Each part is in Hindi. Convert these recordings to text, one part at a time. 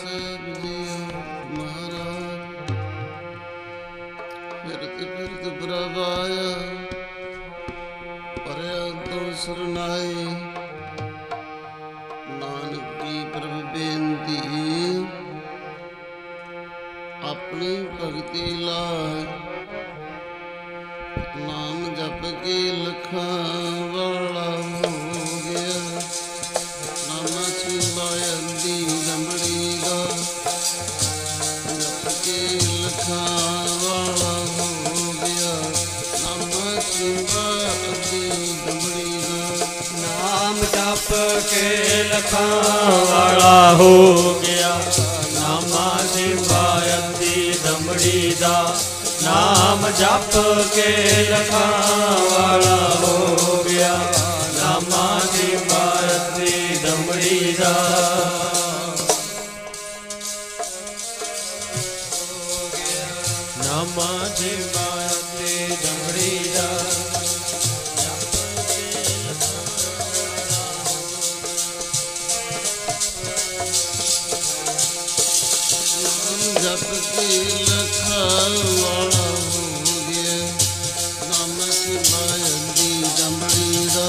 ਸਾਹਿਬ ਜੀਓ ਮਹਾਰਾਜ। ਫਿਰਤ ਪ੍ਰਭ ਆਇਆ, ਪਰਿਆ ਤੋਂ ਸਰਨਾਏ। ਨਾਨਕ ਕੀ ਪ੍ਰਭ ਬੇਨਤੀ, ਆਪਣੀ ਭਗਤੀ ਲਾਇ। ਨਾਮ ਜਪ ਕੇ ਲਖਾਂ ਵਾਲਾ ਹੋ ਗਿਆ। ਨਾਮਾ ਸਿਵਾਇ ਅੱਧੀ ਦਮੜੀ ਦਾ, ਜਪ ਕੇ ਲਖਾਂ ਵਾਲਾ ਹੋ ਗਿਆ। ਨਾਮਾ ਸਿਵਾਇ ਅੱਧੀ ਦਮੜੀ ਦਾ, ਨਾਮ ਜਪ ਕੇ ਲਖਾਂ ਵਾਲਾ ਹੋ ਗਿਆ। ਨਾਮਾ ਸਿਵਾਇ ਅੱਧੀ ਦਮੜੀ ਦਾ, ਨਾਮ ਜਪ ਕੇ ਲਖਾਂ ਵਾਲਾ ਹੋ ਗਿਆ। ਨਾਮਾ ਸਿਵਾਇ ਅੱਧੀ ਦਮੜੀ ਦਾ, ਨਾਮਾ ਸਿਵਾਇ ਅੱਧੀ ਦਮੜੀ ਦਾ। ਜਪ ਕੇ ਲਖਾਂ ਵਾਲਾ ਹੋ ਗਿਆ। ਨਾਮ ਸਿਵਾਇ ਅੱਧੀ ਦਮੜੀ ਦਾ,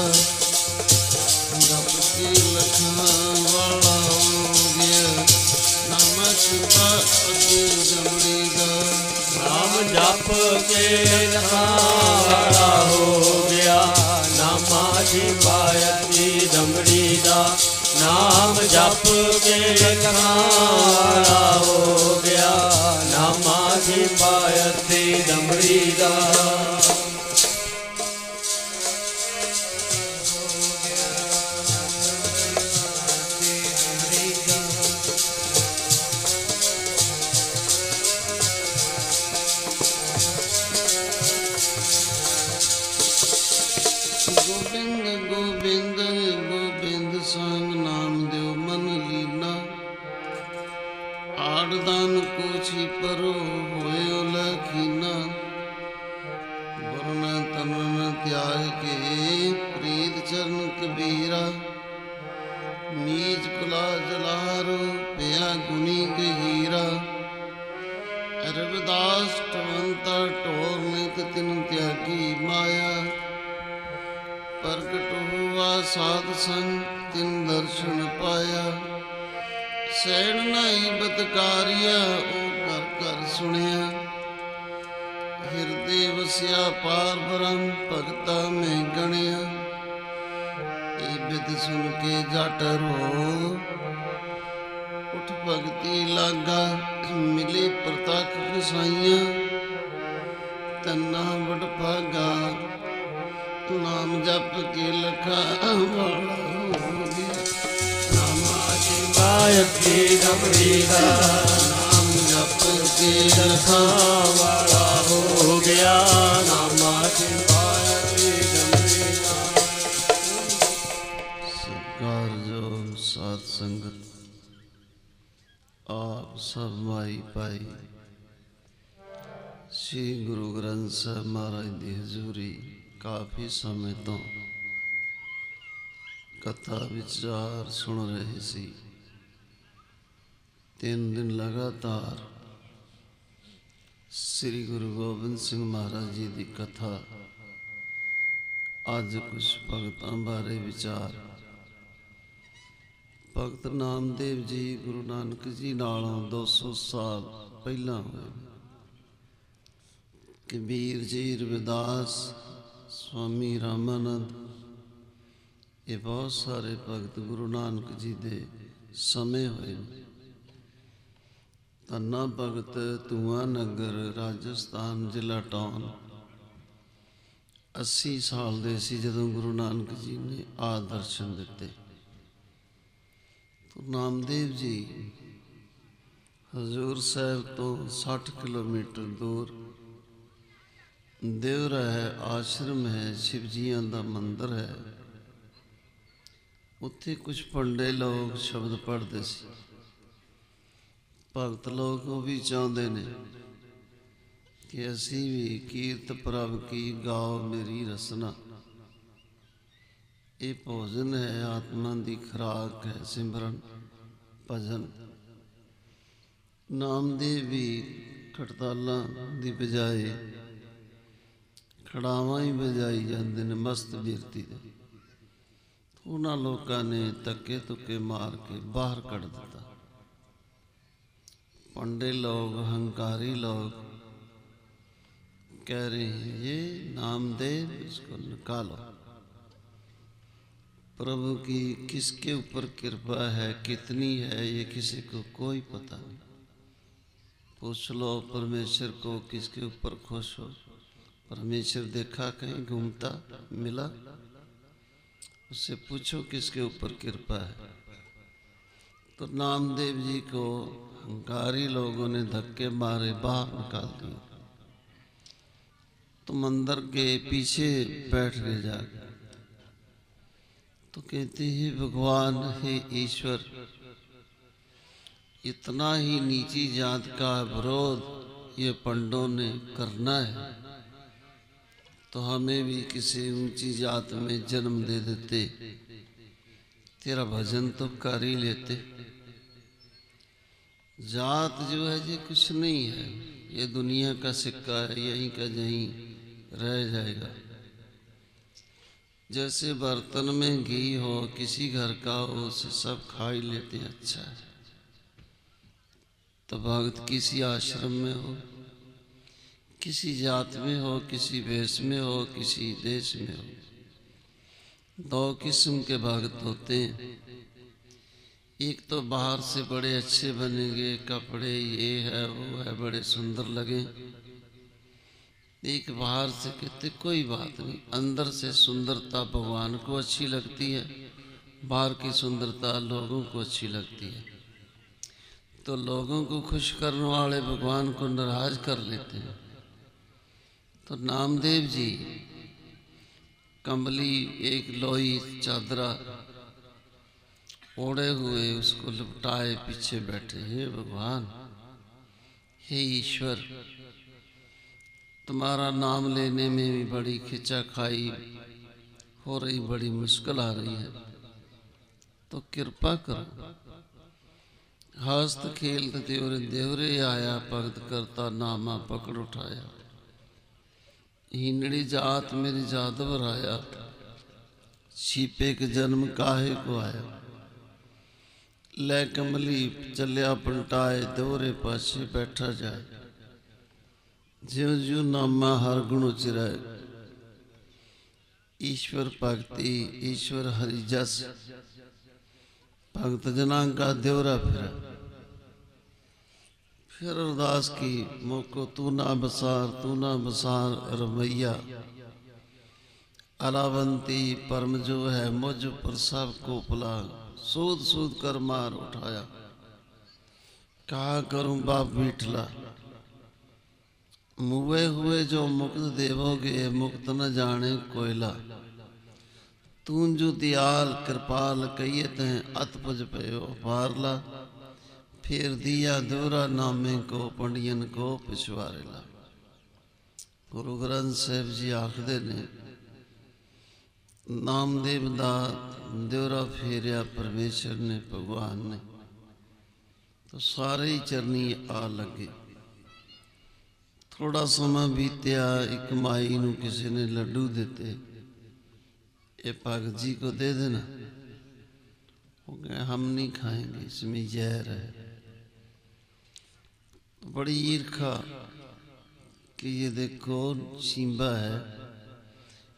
ਜਪ ਕੇ ਲਖਾਂ ਵਾਲਾ ਹੋ ਗਿਆ। ਨਾਮ ਸਿਵਾਇ ਅੱਧੀ ਦਮੜੀ ਦਾ, ਨਾਮ ਜਪ ਕੇ ਲਖਾਂ ਵਾਲਾ ਹੋ ਗਿਆ। ਨਾਮਾ ਸਿਵਾਇ ਅੱਧੀ ਦਮੜੀ ਦਾ, ਨਾਮ ਜਪ ਕੇ ਲਖਾਂ ਵਾਲਾ ਹੋ ਗਿਆ। ਨਾਮਾ ਸਿਵਾਇ ਅੱਧੀ ਦਮੜੀ ਦਾ, ਗੋਬਿੰਦ ਗੋਬਿੰਦ ਗੋਬਿੰਦ ਸੰਗ ਨਾਮ ਦਿਓ ਮਨ ਲੀਨਾ। ਆੜਦਾਨ ਕੋਛੀ ਪਰੋ ਹੋਇਓ ਲਖੀਨਾ। ਵਰਨ ਤਨਨ ਤਿਆਗ ਕੇ ਪ੍ਰੀਤ ਚਰਨ ਕਬੀਰਾ। ਨੀਚ ਕੁਲਾ ਜਲਾਰੋ ਪਿਆ ਗੁਣੀ ਗਹੀਰਾ। ਰਵਿਦਾਸ ਟਵੰਤਾ ਢੋਰ ਨਿਤ ਤਿਨ ਤਿਆਗੀ ਮਾਇਆ। ਪ੍ਰਗਟ ਹੁਆ ਸਾਧ ਸੰਗ ਤਿਨ ਦਰਸ਼ਨ ਪਾਇਆ। ਸੈਣ ਨਾਈ ਬਤਕਾਰਿਆ ਉਹ ਘਰ ਘਰ ਸੁਣਿਆ। ਹਿਰਦੇ ਵਸਿਆ ਪਾਰ ਬ੍ਰਹਮ ਭਗਤਾ ਮੈਂ ਗਣਿਆ। ਇਹ ਬਿਦ ਸੁਣ ਕੇ ਜਟ ਰੋ ਉਠ ਭਗਤੀ ਲਾਗਾ। ਮਿਲੇ ਪ੍ਰਤੱਖ ਗਸਾਈਆਂ ਤੰਨਾ ਵਡ ਭਾਗਾ। ਨਾਮ ਜਪ ਕੇ ਲਖਾਂ ਵਾਲਾ ਹੋ ਗਿਆ। ਨਾਮਾ ਸਿਵਾਇ ਅੱਧੀ ਦਮੜੀ ਦਾ, ਨਾਮ ਜਪ ਕੇ ਲਖਾਂ ਵਾਲਾ ਹੋ ਗਿਆ। ਨਾਮਾ ਸਿਵਾਇ ਅੱਧੀ ਦਮੜੀ ਦਾ। ਸਤਿਕਾਰਯੋਗ ਸਾਧ ਸੰਗਤ, ਆਪ ਸਭ ਮਾਈ ਪਾਈ ਸ੍ਰੀ ਗੁਰੂ ਗ੍ਰੰਥ ਸਾਹਿਬ ਮਹਾਰਾਜ ਦੀ ਹਜ਼ੂਰੀ ਕਾਫੀ ਸਮੇਂ ਤੋਂ ਕਥਾ ਵਿਚਾਰ ਸੁਣ ਰਹੇ ਸੀ। 3 ਦਿਨ ਲਗਾਤਾਰ ਸ੍ਰੀ ਗੁਰੂ ਗੋਬਿੰਦ ਸਿੰਘ ਮਹਾਰਾਜ ਜੀ ਦੀ ਕਥਾ। ਅੱਜ ਕੁਝ ਭਗਤਾਂ ਬਾਰੇ ਵਿਚਾਰ। ਭਗਤ ਨਾਮਦੇਵ ਜੀ ਗੁਰੂ ਨਾਨਕ ਜੀ ਨਾਲੋਂ 200 ਸਾਲ ਪਹਿਲਾਂ ਹੋਏ। ਕਬੀਰ ਜੀ, ਰਵਿਦਾਸ, ਸਵਾਮੀ ਰਾਮਾਨੰਦ, ਇਹ ਬਹੁਤ ਸਾਰੇ ਭਗਤ ਗੁਰੂ ਨਾਨਕ ਜੀ ਦੇ ਸਮੇਂ ਹੋਏ। ਧੰਨਾ ਭਗਤ ਧੂਆਂ ਨਗਰ, ਰਾਜਸਥਾਨ, ਜ਼ਿਲ੍ਹਾ ਟੌਨ 80 ਸਾਲ ਦੇ ਸੀ ਜਦੋਂ ਗੁਰੂ ਨਾਨਕ ਜੀ ਨੇ ਆ ਦਰਸ਼ਨ ਦਿੱਤੇ। ਨਾਮਦੇਵ ਜੀ ਹਜ਼ੂਰ ਸਾਹਿਬ ਤੋਂ 60 ਕਿਲੋਮੀਟਰ ਦੂਰ ਦੇਵਰਾ ਹੈ, ਆਸ਼ਰਮ ਹੈ, ਸ਼ਿਵਜੀਆਂ ਦਾ ਮੰਦਰ ਹੈ। ਉੱਥੇ ਕੁਝ ਪੰਡੇ ਲੋਕ ਸ਼ਬਦ ਪੜ੍ਹਦੇ ਸੀ। ਭਗਤ ਲੋਕ ਉਹ ਵੀ ਚਾਹੁੰਦੇ ਨੇ ਕਿ ਅਸੀਂ ਵੀ ਕੀਰਤ ਪ੍ਰਭ ਕੀ ਗਾਓ ਮੇਰੀ ਰਸਨਾ। ਇਹ ਭੋਜਨ ਹੈ, ਆਤਮਾ ਦੀ ਖੁਰਾਕ ਹੈ, ਸਿਮਰਨ ਭਜਨ। नामदेव भी खड़ताला दी बजाए खड़ावां ही बजाई जाते ने मस्त बिरती दे। उन्होंने लोगों ने धक्के धुक्के मार के बाहर कढ़ दिता। पंडे लोग, अहंकारी लोग कह रहे हैं ये नामदेव, इसको निकालो। प्रभु की किसके ऊपर कृपा है, कितनी है, ये किसी को कोई पता नहीं। पूछ लो परमेश्वर को किसके ऊपर खुश हो। परमेश्वर देखा कहीं घूमता मिला? उससे पूछो किसके ऊपर कृपा है। तो नामदेव जी को अहंकारी लोगों ने धक्के मारे बाहर निकाल दिए। तो मंदिर के पीछे बैठ गए जाकर। तो कहते हैं भगवान हे ईश्वर, इतना ही नीची जात का विरोध ये पंडों ने करना है तो हमें भी किसी ऊंची जात में जन्म दे देते, तेरा भजन तो कर ही लेते। जात जो है ये कुछ नहीं है, ये दुनिया का सिक्का है, यहीं का यहीं रह जाएगा। जैसे बर्तन में घी हो, किसी घर का हो, उसे सब खा ही लेते हैं, अच्छा है। तो भक्त किसी आश्रम में हो, किसी जात में हो, किसी वेश में हो, किसी देश में हो, दो किस्म के भक्त होते हैं। एक तो बाहर से बड़े अच्छे बनेंगे, कपड़े ये है वो है, बड़े सुंदर लगे। एक बाहर से कहते कोई बात नहीं, अंदर से सुंदरता भगवान को अच्छी लगती है, बाहर की सुंदरता लोगों को अच्छी लगती है। तो लोगों को खुश करने वाले भगवान को नाराज कर लेते हैं। तो नामदेव जी कंबली एक लोई चादरा ओढ़े हुए उसको लिपटाए पीछे बैठे। हे भगवान, हे ईश्वर, तुम्हारा नाम लेने में भी बड़ी खिंचाखाई हो रही, बड़ी मुश्किल आ रही है, तो कृपा करो। हस्त खेलत देवरे देवरे आया, भगत करता नामा पकड़ उठाया। हीनड़ी जात मेरी जात भराया, छिपे के जन्म काहे को आया। लै कमली चलिया पलटाए, दोहरे पासे बैठा जाए। ज्यों ज्यों नामा हर गुण उचराए। ईश्वर भक्ति ईश्वर हरि जस, भक्त जना का देवरा फिरा। फिर अरदास की, मोको तू ना बसार रमैया। अलावंती परम जो है मुझ पर सब को पुला। सूद सूद कर मार उठाया, कहा करूं बाप बीठला। मुए हुए जो मुक्त देवोगे, मुक्त न जाने कोयला। तू जो दयाल कृपाल कहिए हैं, अतपज पयो पारला। फिर दिया दोहरा नामे को, पंडियन को पिछवारेला। गुरु ग्रंथ साहिब जी आखदे ने, नामदेव दा दोहरा फेरिया परमेश्वर ने, भगवान ने, तो सारे ही चरनी आ लगे। थोड़ा समय बीत्या, एक माई नू किसी ने लड्डू देते, ये भगत जी को दे देना। वो कहे हम नहीं खाएंगे, इसमें जहर है। बड़ी ईर्खा कि ये देखो शिंबा है,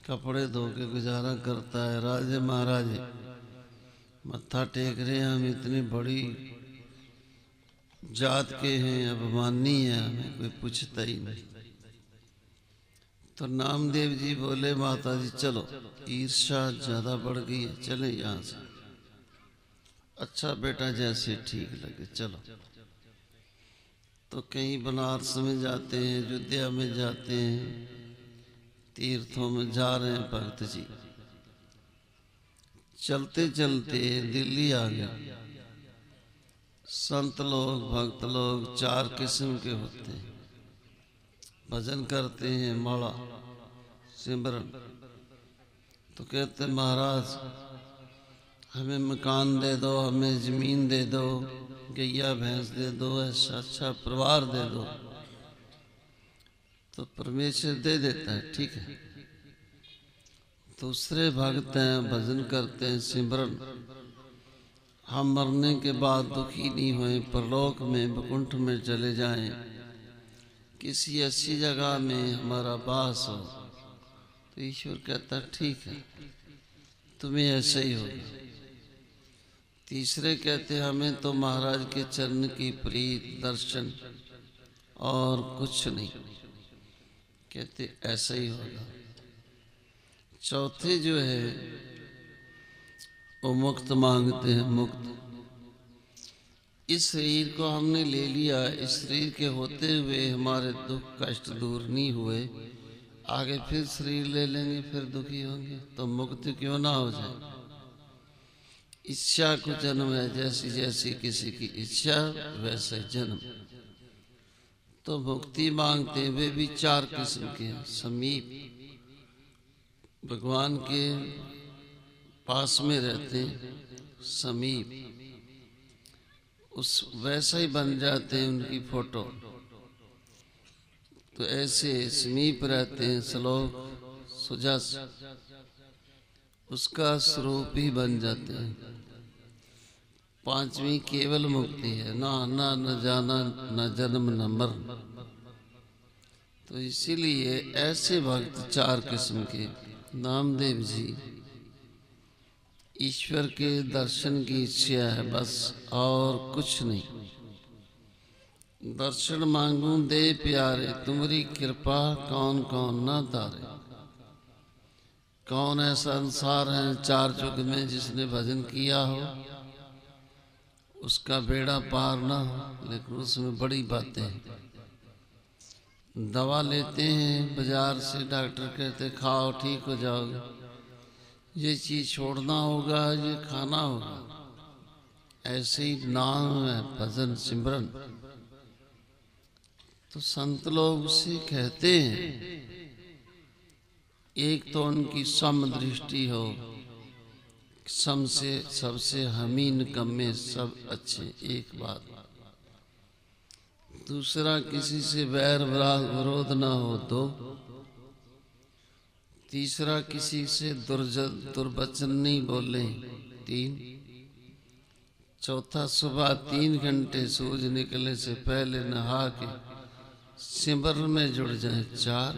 कपड़े धो के गुजारा करता है, राजे महाराजे मत्था टेक रहे हैं, हम इतनी बड़ी जात के हैं, अभिमानी है, हमें कोई पूछता ही नहीं। तो नामदेव जी बोले, माता जी चलो, ईर्ष्या ज्यादा बढ़ गई है, चले यहाँ से। अच्छा बेटा, जैसे ठीक लगे चलो। तो कहीं बनारस में जाते हैं, अयोध्या में जाते हैं, तीर्थों में जा रहे हैं भक्त जी। चलते चलते दिल्ली आ गए। संत लोग भक्त लोग चार किस्म के होते हैं। भजन करते हैं, माला सिमरन। तो कहते महाराज हमें मकान दे दो, हमें जमीन दे दो, गैया भैंस दे दो, ऐसा अच्छा परिवार दे दो, तो परमेश्वर दे देता है, ठीक है। दूसरे भक्त हैं, भजन करते हैं, सिमरन। हम मरने के बाद दुखी नहीं हुए, परलोक में वैकुंठ में चले जाएं, किसी अच्छी जगह में हमारा वास हो, तो ईश्वर कहता ठीक है, तुम्हें ऐसे ही होगा। तीसरे कहते हमें तो महाराज के चरण की प्रीत, दर्शन और कुछ नहीं, कहते ऐसा ही होगा। चौथे जो है वो मुक्त मांगते हैं, मुक्त। इस शरीर को हमने ले लिया, इस शरीर के होते हुए हमारे दुख कष्ट दूर नहीं हुए, आगे फिर शरीर ले लेंगे, फिर दुखी होंगे, तो मुक्ति क्यों ना हो जाए। इच्छा को जन्म है, जैसी जैसी किसी की इच्छा वैसे जन्म। तो मुक्ति मांगते वे भी चार किस्म के हैं। समीप, भगवान के पास में रहते हैं, समीप, उस वैसा ही बन जाते हैं उनकी फोटो, तो ऐसे समीप रहते हैं। श्लोक सुजस, उसका स्वरूप ही बन जाते हैं। पांचवी केवल मुक्ति है, ना आना न जाना, न जन्म न मरण। तो इसीलिए ऐसे भक्त चार किस्म के। नामदेव जी ईश्वर के दर्शन की इच्छा है बस, और कुछ नहीं। दर्शन मांगू दे प्यारे, तुम्हारी कृपा कौन कौन ना तारे। कौन ऐसा संसार है चार युग में जिसने भजन किया हो, उसका बेड़ा पार ना हो। लेकिन उसमें बड़ी बातें हैं। दवा लेते हैं बाजार से, डॉक्टर कहते खाओ ठीक हो जाओगे, ये चीज छोड़ना होगा, ये खाना होगा। ऐसे ही नाम है, भजन सिमरन। तो संत लोग उसे कहते हैं, एक तो उनकी सम दृष्टि हो, सम से सबसे हमीन कम में सब अच्छे, एक बात। दूसरा किसी से वैर विरोध ना हो, दो। तीसरा किसी से दुर्वचन नहीं बोले, तीन। चौथा सुबह 3 घंटे सूरज निकलने से पहले नहा के सिमरन में जुड़ जाए, 4।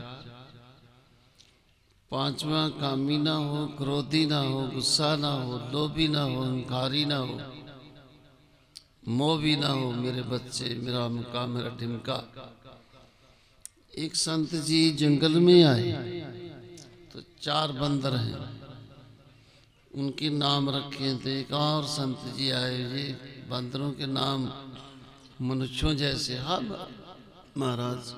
पांचवा कामी ना हो, क्रोधी ना हो, गुस्सा ना हो, लोभी ना हो, अहंकारी ना हो, मोह भी ना हो। मेरे बच्चे, मेरा मका, मेरा ढिमका। एक संत जी जंगल में आए तो 4 बंदर हैं, उनके नाम रखे थे। एक और संत जी आए, ये बंदरों के नाम मनुष्यों जैसे। हाँ महाराज,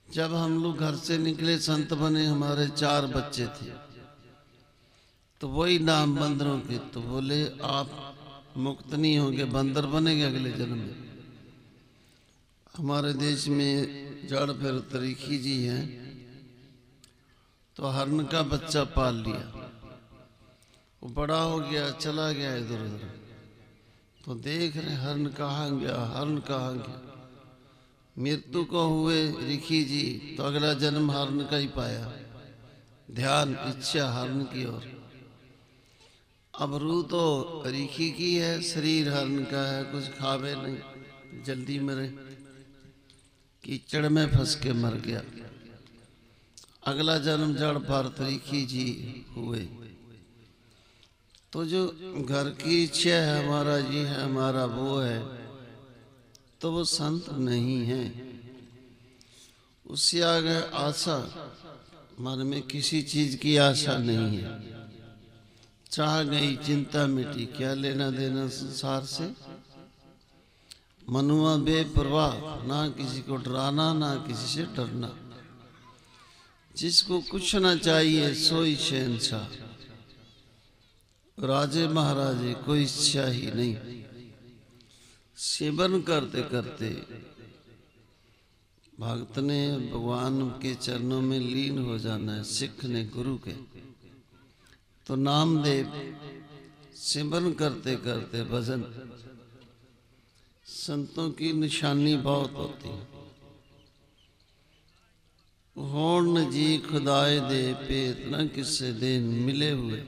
जब हम लोग घर से निकले संत बने, हमारे 4 बच्चे थे, तो वही नाम बंदरों के। तो बोले आप मुक्त नहीं होंगे, बंदर बनेंगे अगले जन्म में। हमारे देश में जड़ फिर तरीखी जी हैं, तो हरण का बच्चा पाल लिया, वो बड़ा हो गया, चला गया इधर उधर। तो देख रहे हरण कहाँ गया, हरण कहाँ गया। मृत्यु को हुए ऋषि जी, तो अगला जन्म हरण का ही पाया। ध्यान इच्छा हरण की ओर। अब रूह तो ऋषि की है, शरीर हरण का है, कुछ खावे नहीं, जल्दी मरे, कीचड़ में फंस के मर गया। अगला जन्म जड़ पर ऋषि जी हुए। तो जो घर की इच्छा है, हमारा ये है, हमारा वो है, तो वो संत नहीं है। उससे आगे आशा, मन में किसी चीज की आशा नहीं है। चाह गई चिंता मिटी, क्या लेना देना संसार से। मनुआ बेपरवाह, ना किसी को डराना, ना किसी से डरना। जिसको कुछ ना चाहिए सोई शहंशाह, राजे महाराजे कोई इच्छा ही नहीं। सेवन करते करते भक्त ने भगवान के चरणों में लीन हो जाना है, सिख ने गुरु के। तो नामदेव सिमरन करते करते भजन, संतों की निशानी बहुत होती है। होण जी खुदाए दे पेत न किससे देन मिले हुए।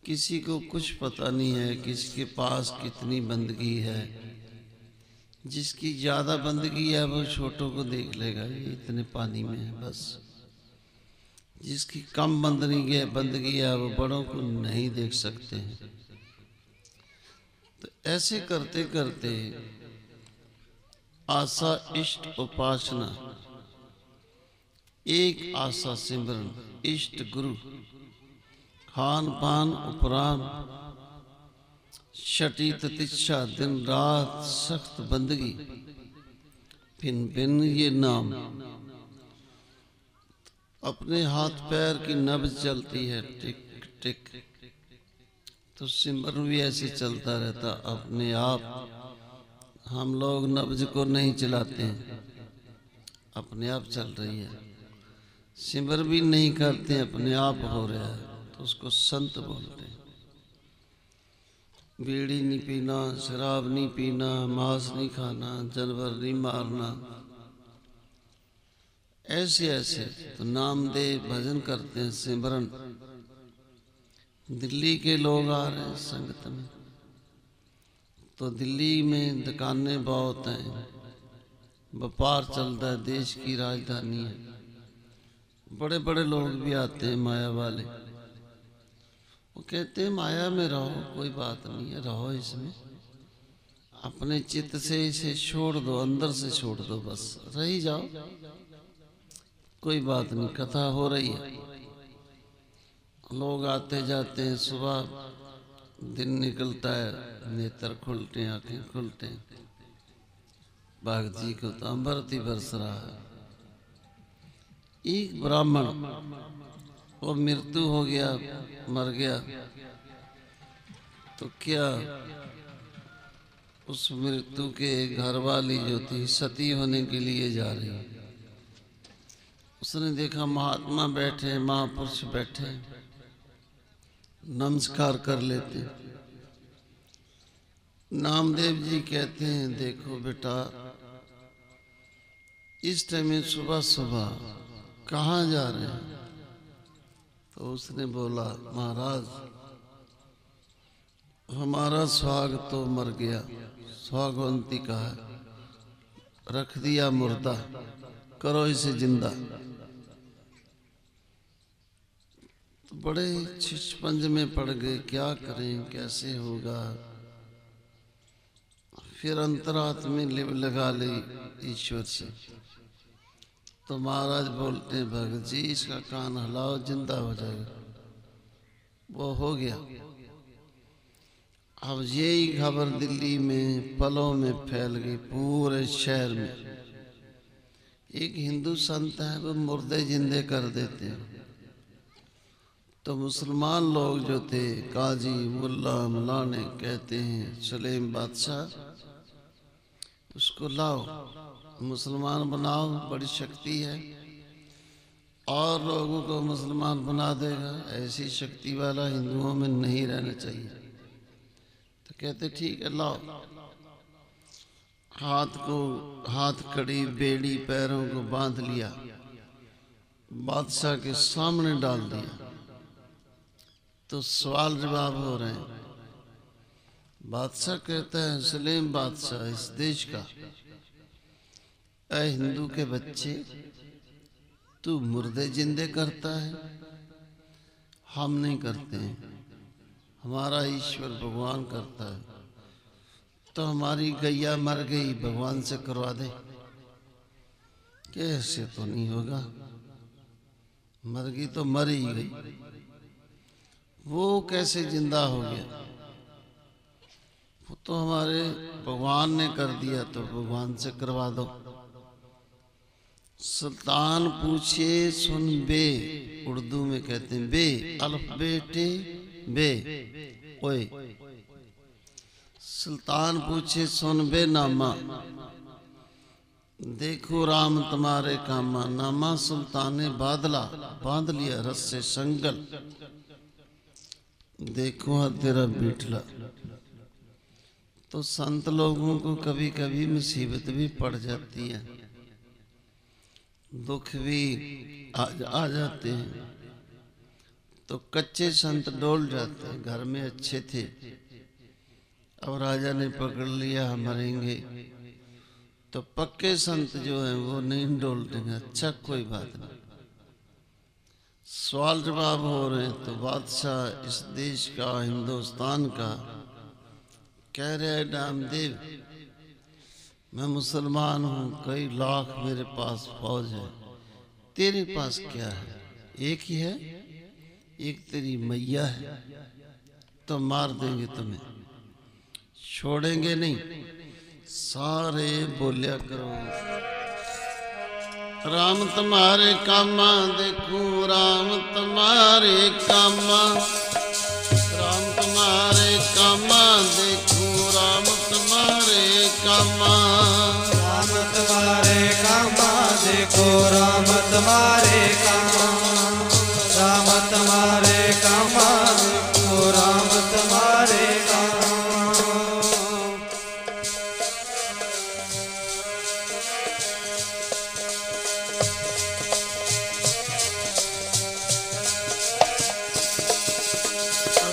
किसी को कुछ पता नहीं है किसके पास कितनी बंदगी है। जिसकी ज्यादा बंदगी है वो छोटों को देख लेगा, ये इतने पानी में है बस। जिसकी कम बंदगी है वो बड़ों को नहीं देख सकते हैं। तो ऐसे करते करते आशा इष्ट उपासना, एक आशा सिमरन, इष्ट गुरु, खान पान उपरांत छठी ततिक्षा, दिन रात सख्त बंदगी, भिन्न भिन्न ये नाम। अपने हाथ पैर की नब्ज चलती है टिक टिक, तो सिमरन भी ऐसे चलता रहता अपने आप। हम लोग नब्ज को नहीं चलाते हैं, अपने आप चल रही है। सिमर भी नहीं करते, अपने आप हो रहा है, तो उसको संत बोलते हैं। बीड़ी नहीं पीना, शराब नहीं पीना, मांस नहीं खाना, जानवर नहीं मारना, ऐसे ऐसे तो नामदेव भजन करते हैं, सिमरन। दिल्ली के लोग आ रहे हैं संगत में, तो दिल्ली में दुकानें बहुत हैं, व्यापार चलता है, देश की राजधानी है। बड़े बड़े लोग भी आते हैं माया वाले, वो कहते हैं माया में रहो, कोई बात नहीं है, रहो इसमें, अपने चित्त से इसे छोड़ दो, अंदर से छोड़ दो, बस रही जाओ, कोई बात नहीं। कथा हो रही है, लोग आते जाते हैं, सुबह दिन निकलता है, नेत्र खुलते हैं, आंखें खुलते हैं। बाघ जी को तो अमृत ही बरस रहा है। एक ब्राह्मण, वो मृत्यु हो गया, मर गया, तो क्या उस मृत्यु के घर वाली जो थी सती होने के लिए जा रही। उसने देखा महात्मा बैठे, महापुरुष बैठे, नमस्कार कर लेते। नामदेव जी कहते हैं, देखो बेटा, इस टाइम में सुबह सुबह कहाँ जा रहे हैं। तो उसने बोला, महाराज हमारा सुहाग तो मर गया, सुहागवंती का है, रख दिया मुर्दा, करो इसे जिंदा। तो बड़े छिछपंज में पड़ गए, क्या करें, कैसे होगा। फिर अंतरात्मा में लिव लगा ली ईश्वर से। तो महाराज बोलते हैं, भगत जी इसका कान हिलाओ, जिंदा हो जाएगा। वो हो गया। अब यही खबर दिल्ली में पलों में फैल गई, पूरे शहर में। एक हिंदू संत है, वो मुर्दे जिंदे कर देते हैं। तो मुसलमान लोग जो थे, काजी मुल्ला मौलाने, कहते हैं सलेम बादशाह उसको लाओ, मुसलमान बनाओ, बड़ी शक्ति है, और लोगों को मुसलमान बना देगा। ऐसी शक्ति वाला हिंदुओं में नहीं रहना चाहिए। तो कहते ठीक है, लाओ। हाथ कड़ी बेड़ी पैरों को बांध लिया, बादशाह के सामने डाल दिया। तो सवाल जवाब हो रहे हैं। बादशाह कहता है, सलेम बादशाह इस देश का, ऐ हिंदू के बच्चे, तू मुर्दे जिंदे करता है, हम नहीं करते हैं, हमारा ईश्वर भगवान करता है। तो हमारी गैया मर गई, भगवान से करवा दे। कैसे तो नहीं होगा, मर गई तो मर ही गई, वो कैसे जिंदा हो गया। वो तो हमारे भगवान ने कर दिया, तो भगवान से करवा दो। सुल्तान पूछे सुन बे, उर्दू में कहते हैं बे, अल्फ बेटे बे, ओए। सुल्तान पूछे सुन बे नामा, देखो राम तुम्हारे कामा। नामा सुल्तान ने बांध लिया रस से संगल, देखो तेरा बीटला। तो संत लोगों को कभी कभी मुसीबत भी पड़ जाती है, दुख भी आ जाते हैं। तो कच्चे संत डोल जाते हैं, घर में अच्छे थे, अब राजा ने पकड़ लिया मरेंगे, तो पक्के संत जो हैं वो नहीं डोलते। अच्छा कोई बात नहीं, सवाल जवाब हो रहे हैं। तो बादशाह इस देश का, हिंदुस्तान का, कह रहे हैं नामदेव मैं मुसलमान हूँ, कई लाख मेरे पास फौज है, तेरे पास क्या है? एक ही है, एक तेरी मैया है, तो मार देंगे तुम्हें, छोड़ेंगे नहीं। सारे बोलिया करो राम तुम्हारे कामा देखूं, राम तुम्हारे कामा, राम तुम्हारे कामा देखूं, राम तुम्हारे कामा, राम तुम्हारे कामा देखो, राम तुम्हारे कामा, राम तुम्हारे कामा देखो, राम तुम्हारे कामा।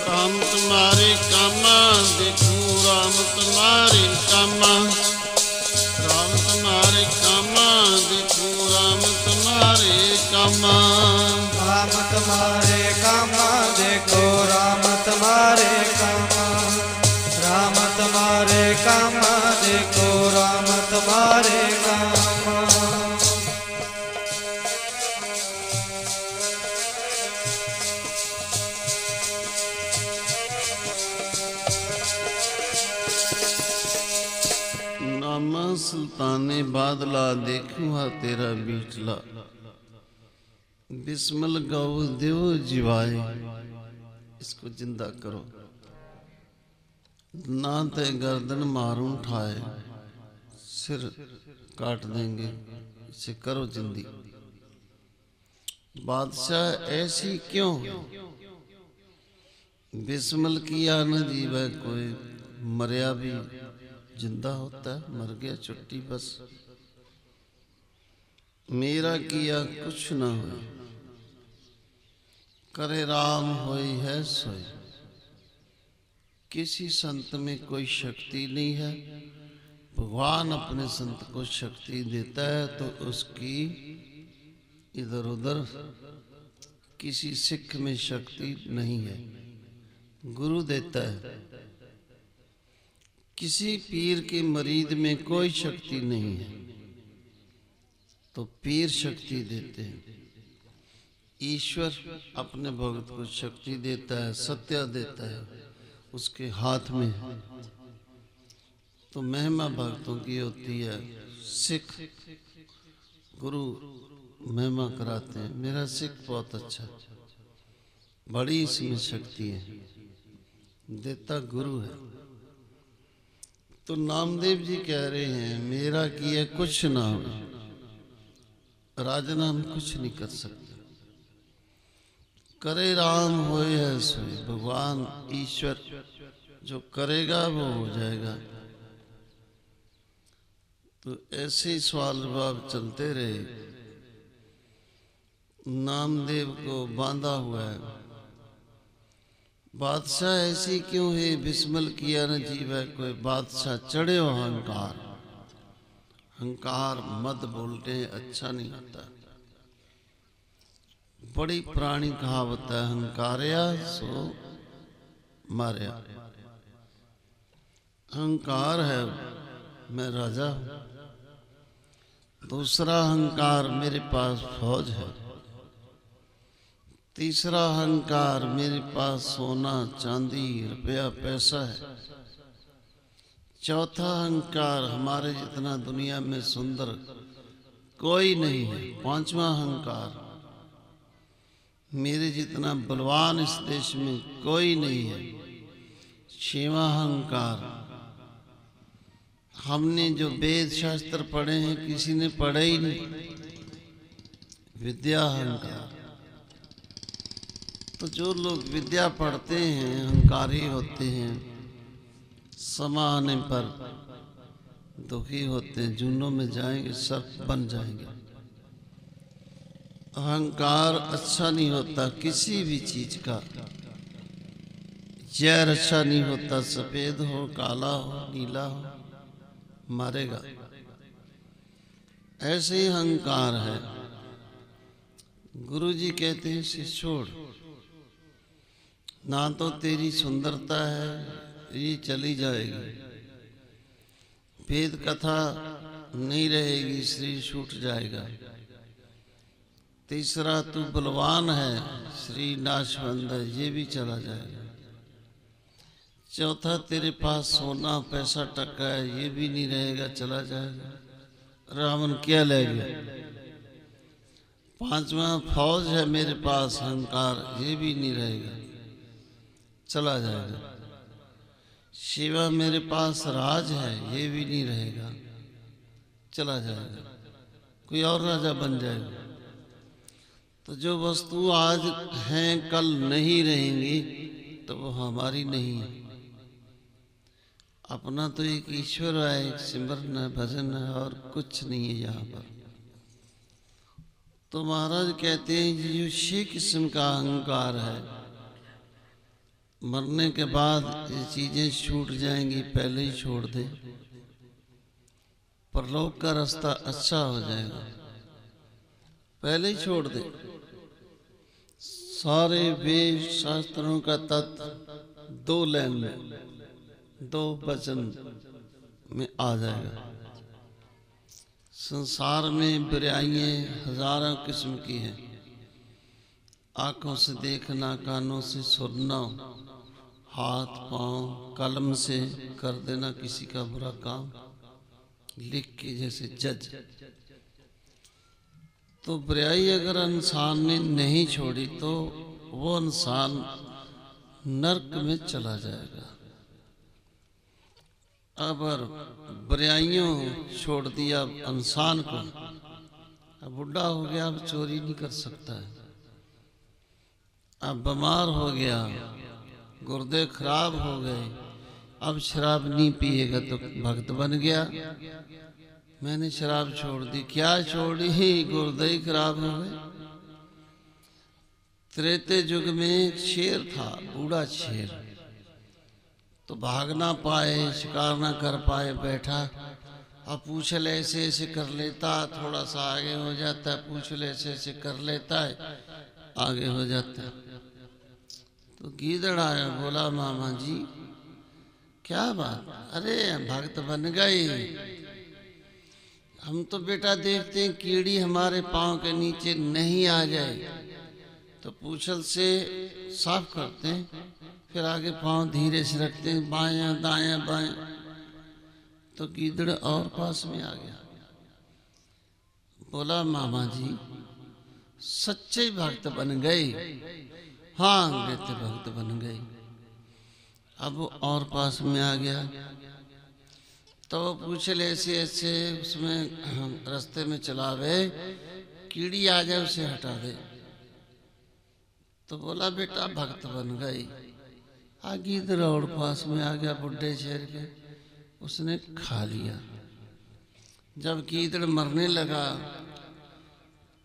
राम तुम्हारे कामा देखूं, राम तुम्हारे कामा, राम तुम्हारे कामा देखूं, राम तुम्हारे कामा, राम तुम्हारे कामा देखो, राम तुम्हारे कामा, राम तुम्हारे कामा देखो, राम तुम्हारे कामा। नामा सुल्ताने बादला देखूंगा तेरा बीटला, बिस्मिल गौ देव जीवाए, इसको जिंदा करो, ना ते गर्दन मारूं ठाए, सिर काट देंगे, इसे करो जिंदी। बादशाह ऐसी क्यों? बिस्मिल किया न जीवा कोई, मरिया भी जिंदा होता है, मर गया छुट्टी बस। मेरा किया कुछ न हो, करे राम होई है सोई। किसी संत में कोई शक्ति नहीं है, भगवान अपने संत को शक्ति देता है तो उसकी इधर उधर किसी सिख में शक्ति नहीं है, गुरु देता है। किसी पीर के मरीद में कोई शक्ति नहीं है, तो पीर शक्ति देते हैं। ईश्वर अपने भक्त को शक्ति देता है, सत्य देता है, उसके हाथ में है। तो महिमा भक्तों की होती है। सिख गुरु महिमा कराते हैं, मेरा सिख बहुत अच्छा, बड़ी इसमें शक्ति है, देता गुरु है। तो नामदेव जी कह रहे हैं मेरा किया कुछ ना हो, राजा नाम कुछ नहीं कर सकते, करे राम होए है सोई। भगवान ईश्वर जो करेगा वो हो जाएगा। तो ऐसे ही सवाल जवाब चलते रहे। नामदेव को बांधा हुआ है। बादशाह ऐसी क्यों है, बिस्मिल किया न जीवा कोई। बादशाह चढ़े हो अहंकार, अहंकार मत बोलते अच्छा नहीं आता। बड़ी पुरानी कहावत है, अहंकार्या सो मार्या। अहंकार है मैं राजा हूं, दूसरा अहंकार मेरे पास फौज है, तीसरा अहंकार मेरे पास सोना चांदी रुपया पैसा है, चौथा अहंकार हमारे जितना दुनिया में सुंदर कोई नहीं है, पांचवा अहंकार मेरे जितना बलवान इस देश में कोई नहीं है, छठवां अहंकार हमने जो वेद शास्त्र पढ़े हैं किसी ने पढ़े ही नहीं, विद्या अहंकार। तो जो लोग विद्या पढ़ते हैं अहंकारी होते हैं, समा आने पर दुखी होते हैं, जूनों में जाएंगे, सर्प बन जाएंगे। अहंकार अच्छा नहीं होता किसी भी चीज का। जहर अच्छा नहीं होता, सफेद हो, काला हो, नीला हो, मारेगा। ऐसे ही अहंकार है। गुरु जी कहते हैं इसे छोड़, ना तो तेरी सुंदरता है, ये चली जाएगी, वेद कथा नहीं रहेगी, शरीर छूट जाएगा। तीसरा, तू बलवान है, शरीर नाशवंत है, ये भी चला जाएगा। चौथा, तेरे पास सोना पैसा टका है, ये भी नहीं रहेगा, चला जाएगा। रावण क्या ले गया? पांचवा, फौज है मेरे पास, अहंकार, ये भी नहीं रहेगा, चला जाएगा। शिवा, मेरे पास राज है, ये भी नहीं रहेगा, चला जाएगा, कोई और राजा बन जाएगा। तो जो वस्तु आज हैं कल नहीं रहेंगी, तो वो हमारी नहीं है। अपना तो एक ईश्वर है, एक सिमरन है, भजन है, और कुछ नहीं है यहाँ पर। तो महाराज कहते हैं जो छह किस्म का अहंकार है, मरने के बाद ये चीजें छूट जाएंगी, पहले ही छोड़ दे, परलोक का रास्ता अच्छा हो जाएगा, पहले ही छोड़ दे। सारे वेद शास्त्रों का तत्व दो लाइन में, दो वचन में आ जाएगा। संसार में बुराइयां हजारों किस्म की हैं। आंखों से देखना, कानों से सुनना, हाथ पांव कलम से कर देना किसी का बुरा काम, लिख के जैसे जज। तो बुराई अगर इंसान ने नहीं छोड़ी तो वो इंसान नरक में चला जाएगा। अगर बुराइयों छोड़ दिया इंसान को, अब बुढ़ा हो गया, अब चोरी नहीं कर सकता है, अब बीमार हो गया, गुर्दे खराब हो गए, अब शराब नहीं पिएगा तो भक्त बन गया। मैंने शराब छोड़ दी, क्या छोड़ी? गुर्दे ही खराब हो गए। त्रेते युग में एक शेर था, बूढ़ा शेर, तो भाग ना पाए, शिकार ना कर पाए, बैठा, अब पूछल ऐसे ऐसे कर लेता, थोड़ा सा आगे हो जाता है, पूछल ऐसे ऐसे कर लेता है, आगे हो जाता है। तो गीदड़ आया, बोला मामा जी क्या बात? अरे भक्त बन गए। हम तो बेटा देखते हैं कीड़ी हमारे पांव के नीचे नहीं आ जाए तो पूछल से साफ करते हैं, फिर आगे पांव धीरे से रखते हैं, बायां दायां बायां। तो गीदड़ और पास में आ गया, बोला मामा जी सच्चे भक्त बन गए। हाँ बेटे भक्त बन गए। अब वो और पास में आ गया, तो पूछे ऐसे ऐसे उसमें रास्ते में चलावे, कीड़ी आ जाए उसे हटा दे। तो बोला बेटा भक्त बन गई। आगे इधर और पास में आ गया बुढ़े शेर के, उसने खा लिया। जब गीदड़ मरने लगा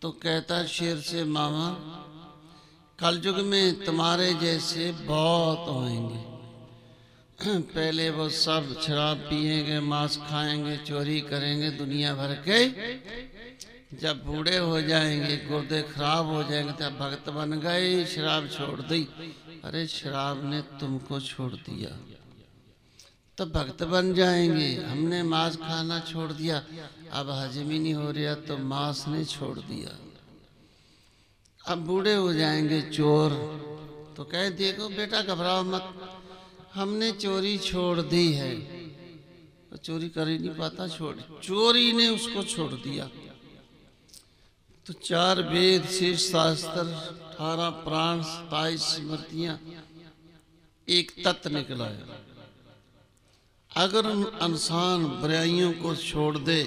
तो कहता शेर से, मामा कलयुग में तुम्हारे जैसे बहुत होंगे। पहले वो सब शराब पिएंगे, मांस खाएंगे, चोरी करेंगे दुनिया भर के, जब बूढ़े हो जाएंगे, गुर्दे खराब हो जाएंगे, तब भक्त बन गए, शराब छोड़ दी। अरे शराब ने तुमको छोड़ दिया तो भक्त बन जाएंगे। हमने मांस खाना छोड़ दिया, अब हजम ही नहीं हो रहा तो मांस ने छोड़ दिया। अब बूढ़े हो जाएंगे चोर, तो कहे देखो बेटा घबराओ मत, हमने चोरी छोड़ दी है। तो चोरी कर ही नहीं पाता, चोरी ने उसको छोड़ दिया। तो 4 वेद, 6 शास्त्र, 18 प्राण, 27 स्मृतियां, एक तत्व निकला है। अगर इंसान बुराइयों को छोड़ दे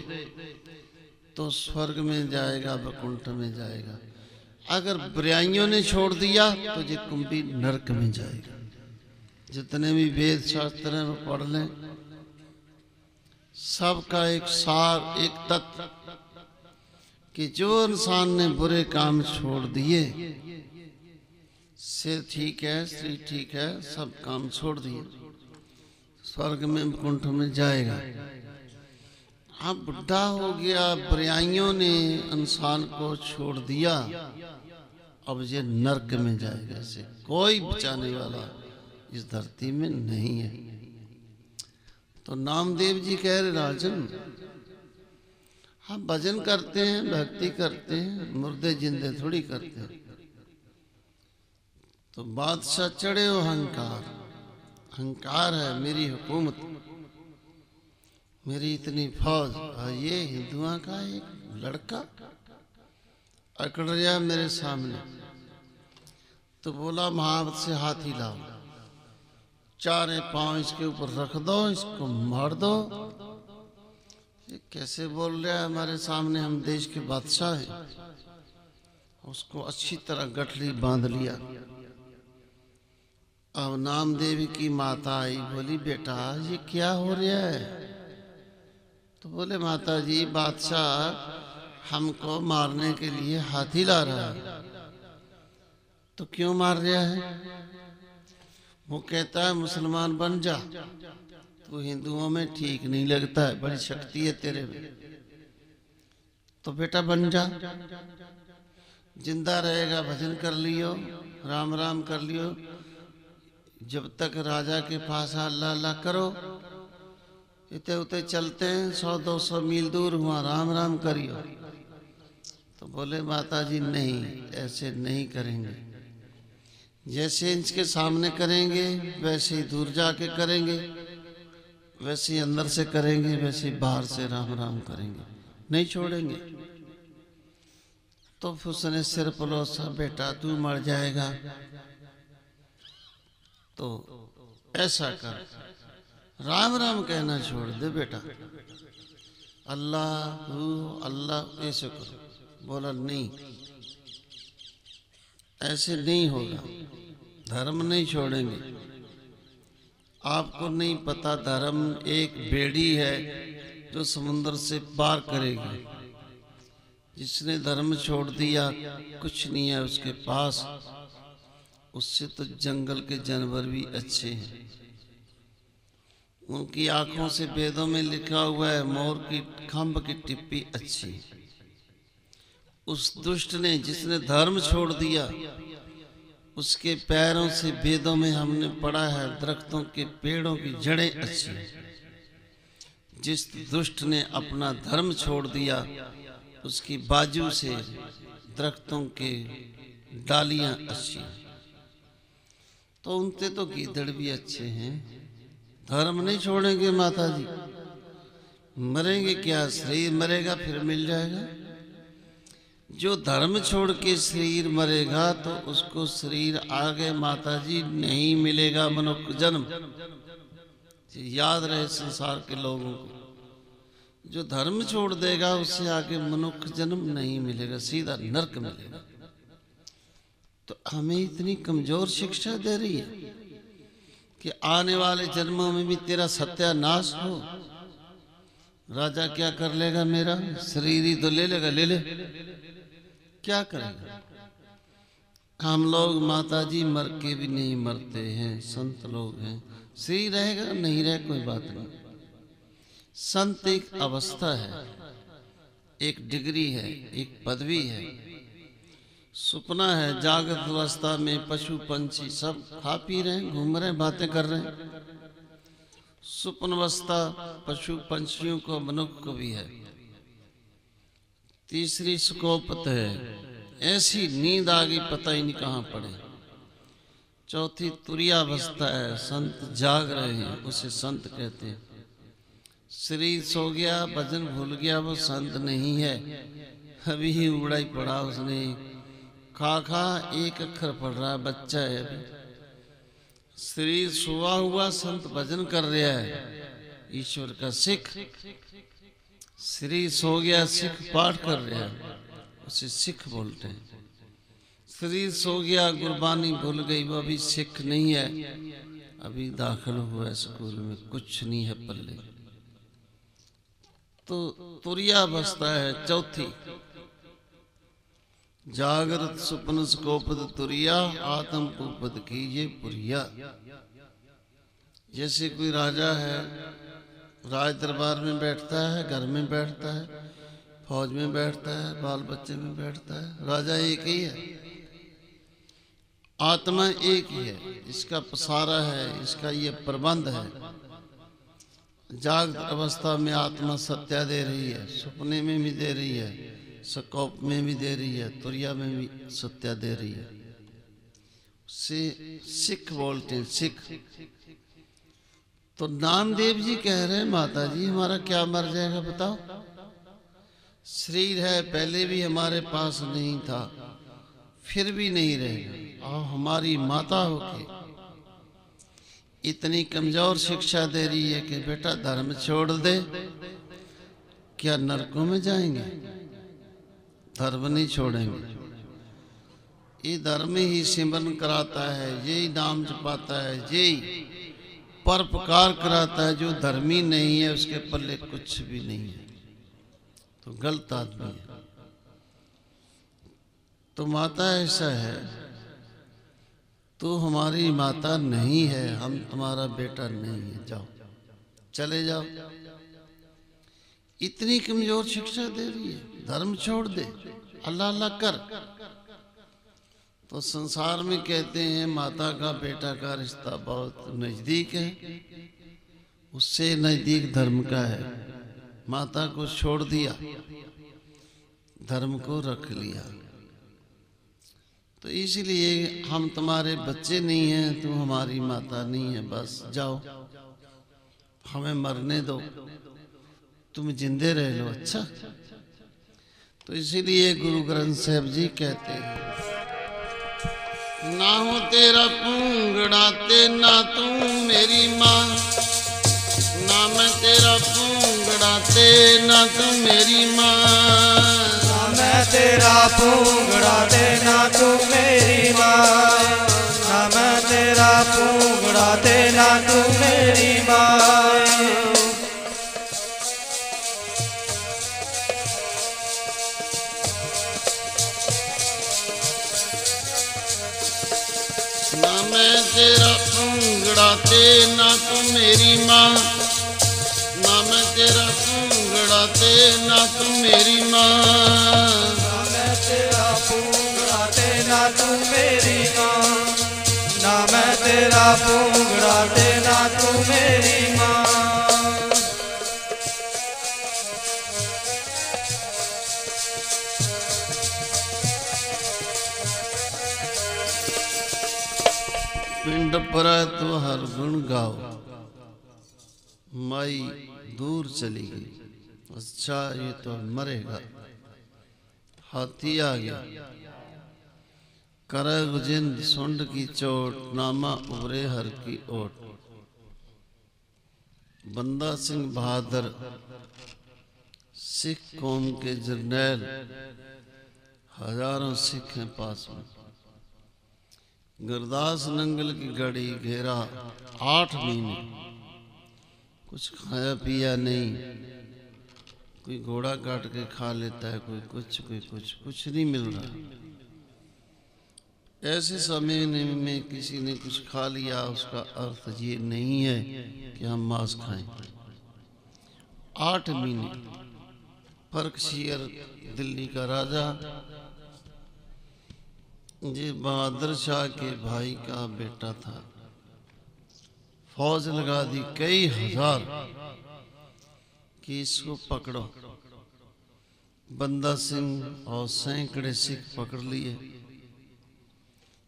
तो स्वर्ग में जाएगा, वैकुंठ में जाएगा। अगर बुराइयों ने छोड़ दिया तो ये कुंभी नरक में जाएगा। जितने भी वेद शास्त्र हैं वो पढ़ लें, सबका एक सार, एक तत्व कि जो इंसान ने बुरे काम छोड़ दिए, सिर ठीक है, स्त्री ठीक है, सब काम छोड़ दिए, स्वर्ग में वैकुंठ में जाएगा। अब बुढ़ा हो गया, बुराइयों ने इंसान को छोड़ दिया, अब ये नरक में जाएगा। इसे कोई बचाने वाला इस धरती में नहीं है। तो नामदेव जी कह रहे, राजन हम भजन करते हैं, भक्ति करते हैं, मुर्दे जिंदे थोड़ी करते हैं। तो बादशाह चढ़े हो अहंकार, अहंकार है मेरी हुकूमत, मेरी इतनी फौज, और ये हिंदुओं का एक लड़का अकड़ गया मेरे सामने। तो बोला महावत से हाथी लाओ, चारे पांव इसके ऊपर रख दो, इसको मार दो। ये कैसे बोल रहा है हमारे सामने, हम देश के बादशाह हैं। उसको अच्छी तरह गठरी बांध लिया। अब नामदेव की माता आई, बोली बेटा ये क्या हो रहा है? तो बोले माता जी बादशाह हमको मारने के लिए हाथी ला रहा है। तो क्यों मार रहा है? वो कहता है मुसलमान बन जा, तो हिंदुओं में ठीक नहीं लगता है, बड़ी शक्ति है तेरे में, तो बेटा बन जा, जिंदा रहेगा भजन कर लियो, राम राम कर लियो, जब तक राजा के पास अल्लाह अल्लाह करो। इतने उतने चलते हैं 100-200 मील दूर, हुआ राम राम करियो। तो बोले माता जी नहीं, ऐसे नहीं करेंगे, जैसे इनके सामने करेंगे वैसे ही दूर जाके करेंगे, वैसे ही अंदर से करेंगे, वैसे ही बाहर से राम राम करेंगे, नहीं छोड़ेंगे। तो उसने सिर पलोसा, बेटा तू मर जाएगा, तो ऐसा कर, राम राम कहना छोड़ दे बेटा, अल्लाह अल्लाह ऐसे करो। बोला नहीं, ऐसे नहीं होगा, धर्म नहीं छोड़ेंगे। आपको नहीं पता, धर्म एक बेड़ी है जो समुद्र से पार करेगी। जिसने धर्म छोड़ दिया कुछ नहीं है उसके पास, उससे तो जंगल के जानवर भी अच्छे हैं। उनकी आंखों से वेदों में लिखा हुआ है मोर की खंभ की टिप्पी अच्छी। उस दुष्ट ने जिसने धर्म छोड़ दिया, उसके पैरों से वेदों में हमने पढ़ा है दरख्तों के पेड़ों की जड़ें अच्छी। जिस दुष्ट ने अपना धर्म छोड़ दिया, उसकी बाजू से दरख्तों के डालियां अच्छी। तो उनसे तो गीदड़ भी अच्छे हैं। धर्म नहीं छोड़ेंगे माता जी, मरेंगे क्या? शरीर मरेगा फिर मिल जाएगा। जो धर्म छोड़ के शरीर मरेगा तो उसको शरीर आगे माता जी नहीं मिलेगा मनुष्य जन्म। याद रहे संसार के लोगों को, जो धर्म छोड़ देगा उससे आगे मनुष्य जन्म नहीं मिलेगा, सीधा नरक मिलेगा। तो हमें इतनी कमजोर शिक्षा दे रही है कि आने वाले जन्मों में भी तेरा सत्यानाश हो। राजा क्या कर लेगा? मेरा शरीर ही तो ले लेगा, ले ले, क्या करेगा? हम लोग माता जी मर के भी नहीं मरते हैं, संत लोग हैं। शरीर रहेगा नहीं रहे कोई बात नहीं। संत एक अवस्था है, एक डिग्री है, एक पदवी है। सपना है जागृत अवस्था में पशु पंछी सब खा पी रहे हैं, घूम रहे हैं, बातें कर रहे हैं। स्वप्न अवस्था पशु पंछियों को, मनुष्य को भी है। तीसरी सुकोपत है, ऐसी नींद आ गई पता ही नहीं कहाँ पड़े। चौथी तुरीयावस्था है, संत जाग रहे हैं, उसे संत कहते हैं। शरीर सो गया, भजन भूल गया, वो संत नहीं है। अभी ही उबड़ा ही पड़ा, उसने खा खा एक अक्षर पढ़ रहा है, बच्चा है अभी। शरीर सोया हुआ, संत भजन कर रहा है ईश्वर का सिख। शरीर सो गया, सिख पाठ कर रहा है, उसे सिख बोलते हैं। शरीर सो गया, गुरबानी भूल गई, वो भी सिख नहीं है। अभी दाखिल हुआ स्कूल में, कुछ नहीं है पल्ले। तो तुरिया अवस्था है चौथी, जागृत सुपन स्कोपद तुरिया, आत्म पूपद की ये पुरिया। जैसे कोई राजा है, राज दरबार में बैठता है, घर में बैठता है, फौज में बैठता है, बाल बच्चे में बैठता है, राजा एक ही है, आत्मा एक ही है, इसका पसारा है, इसका ये प्रबंध है। जागृत अवस्था में आत्मा सत्या दे रही है, सपने में भी दे रही है, स्कोप में भी दे रही है, तुरिया में भी सत्या दे रही है। से सिख बोलते हैं, सिख। तो नामदेव जी कह रहे हैं, माता जी हमारा क्या मर जाएगा बताओ, शरीर है पहले भी हमारे पास नहीं था, फिर भी नहीं रहेगा, और हमारी माता होके इतनी कमजोर शिक्षा दे रही है कि बेटा धर्म छोड़ दे, क्या नरकों में जाएंगे? धर्म नहीं छोड़ेंगे। ये धर्म ही सिमरन कराता है, यही नाम जपाता है, यही परोपकार कराता है। जो धर्मी नहीं है उसके पल्ले कुछ भी नहीं है, तो गलत आदमी है। तो माता ऐसा है, तो हमारी माता नहीं है, हम तुम्हारा बेटा नहीं है, जाओ चले जाओ। इतनी कमजोर शिक्षा दे रही है, धर्म छोड़ दे, अल्लाह अल्लाह कर। तो संसार में कहते हैं माता का बेटा का रिश्ता बहुत नजदीक है, उससे नजदीक धर्म का है। माता को छोड़ दिया, धर्म को रख लिया। तो इसलिए हम तुम्हारे बच्चे नहीं हैं, तुम हमारी माता नहीं है, बस जाओ हमें मरने दो, तुम जिंदे रह लो। अच्छा, तो इसीलिए गुरु ग्रंथ साहब जी कहते हैं, ना हो तेरा पूंगड़ाते ना तू मेरी माँ, ना मैं तेरा पूंगड़ाते ना तू मेरी माँ, ना मैं तेरा पूंगड़ाते ना तू मेरी माँ, ना मैं तेरा पूंगड़ाते ना तू मेरी माँ। ना मैं तेरा पूंगड़ाते ना तू मेरी माँ, ना मैं तेरा पूंगड़ाते ना तू मेरी माँ, ना मैं तेरा पूंगड़ाते ना तू मेरी माँ, ना मैं तेरा पूंगड़ाते ना तू मेरी माँ। पिंड पर तो हर गुण गाओ, माई दूर चली गई, अच्छा ये तो मरेगा। हाथी आ गया, करे गुजिंद सुंड की चोट, नामा उभरे हर की ओट। बंदा सिंह बहादुर सिख कौम के जरनैल, हजारों सिख हैं पास में। गुरदास नंगल की गड़ी घेरा 8 महीने, कुछ खाया पिया नहीं, कोई घोड़ा काट के खा लेता है, कोई कुछ कुछ नहीं मिल रहा। ऐसे समय में किसी ने कुछ खा लिया, उसका अर्थ ये नहीं है कि हम मांस खाएं। 8 महीने फर्कशीर दिल्ली का राजा, ये बहादुर शाह के भाई का बेटा था। फौज लगा दी कई हजार कि इसको पकड़ो। बंदा सिंह और सैकड़े सिख पकड़ लिए,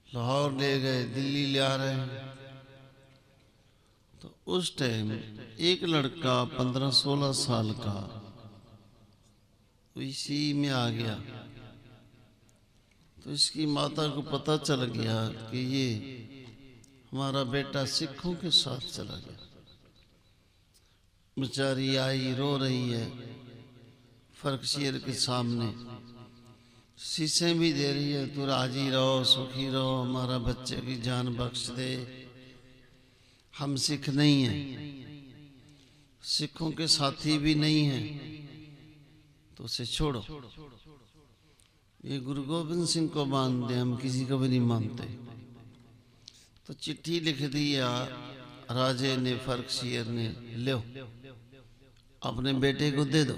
लाहौर ले गए, दिल्ली ले आ रहे हैं। तो उस टाइम एक लड़का 15-16 साल का इसी में आ गया। तो इसकी माता को पता चल गया कि ये हमारा बेटा सिखों के साथ चला गया। बेचारी आई, रो रही है फर्कशीर के सामने, शीशे भी दे रही है, तू राजी रहो, सुखी रहो, हमारा बच्चे की जान बख्श दे। हम सिख नहीं हैं, सिखों के साथी भी नहीं हैं, तो उसे छोड़ो। ये गुरु गोविंद सिंह को मानते, हम किसी को भी नहीं मानते। तो चिट्ठी लिख दी राजे ने, फर्खशीर ने, लो अपने बेटे को दे दो।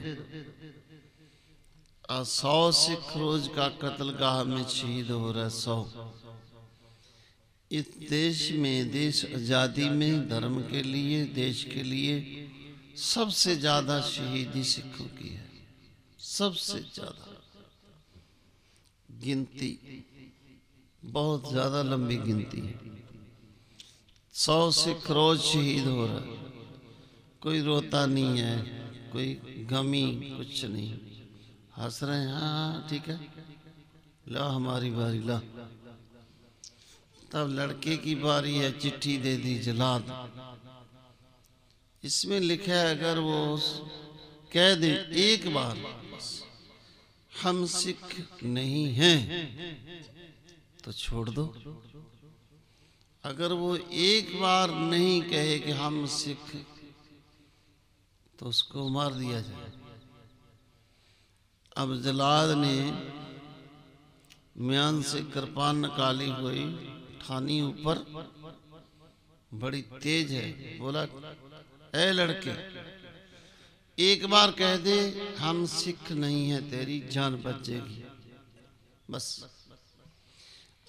100 सिख रोज का कत्लगाह में शहीद हो रहा है। 100 इस देश में, देश आजादी में धर्म के लिए, देश के लिए सबसे ज्यादा शहीदी सिखों की है, सबसे ज्यादा। गिनती बहुत ज्यादा लंबी गिनती है। 100 सिख रोज शहीद हो रहा है। कोई रोता नहीं है, कोई गमी कुछ नहीं, हंस रहे हैं। हाँ ठीक है, ला हमारी बारी ला। तब लड़के की बारी है, चिट्ठी दे दी, जला दो। इसमें लिखा है अगर वो कह दे एक बार हम सिख नहीं हैं तो छोड़ दो। अगर वो एक बार नहीं कहे कि हम सिख, तो उसको मार दिया जाए। अब जलाद ने म्यान से कृपान निकाली हुई, ठानी ऊपर, बड़ी तेज है। बोला ए लड़के, एक बार कह दे हम सिख नहीं है, तेरी जान बच जाएगी। बस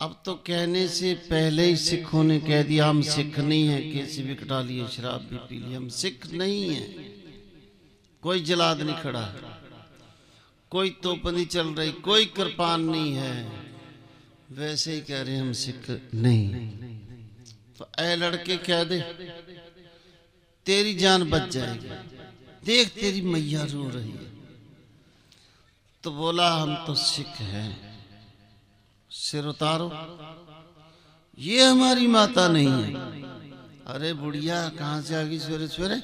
अब तो कहने से पहले ही सिखों ने कह दिया हम सिख नहीं है। कैसे भी कटा लिए, शराब भी पी ली, हम सिख नहीं है। कोई जलाद नहीं खड़ा है, कोई तोप नहीं चल रही, कोई कृपान नहीं है, वैसे ही कह रहे हम सिख नहीं। तो ऐ लड़के कह दे तेरी जान बच जाएगी, देख तेरी मैया रो रही है। तो बोला हम तो सिख हैं। सिर उतारो, ये हमारी माता नहीं है। अरे बुढ़िया कहां से आ गई सवेरे सवेरे,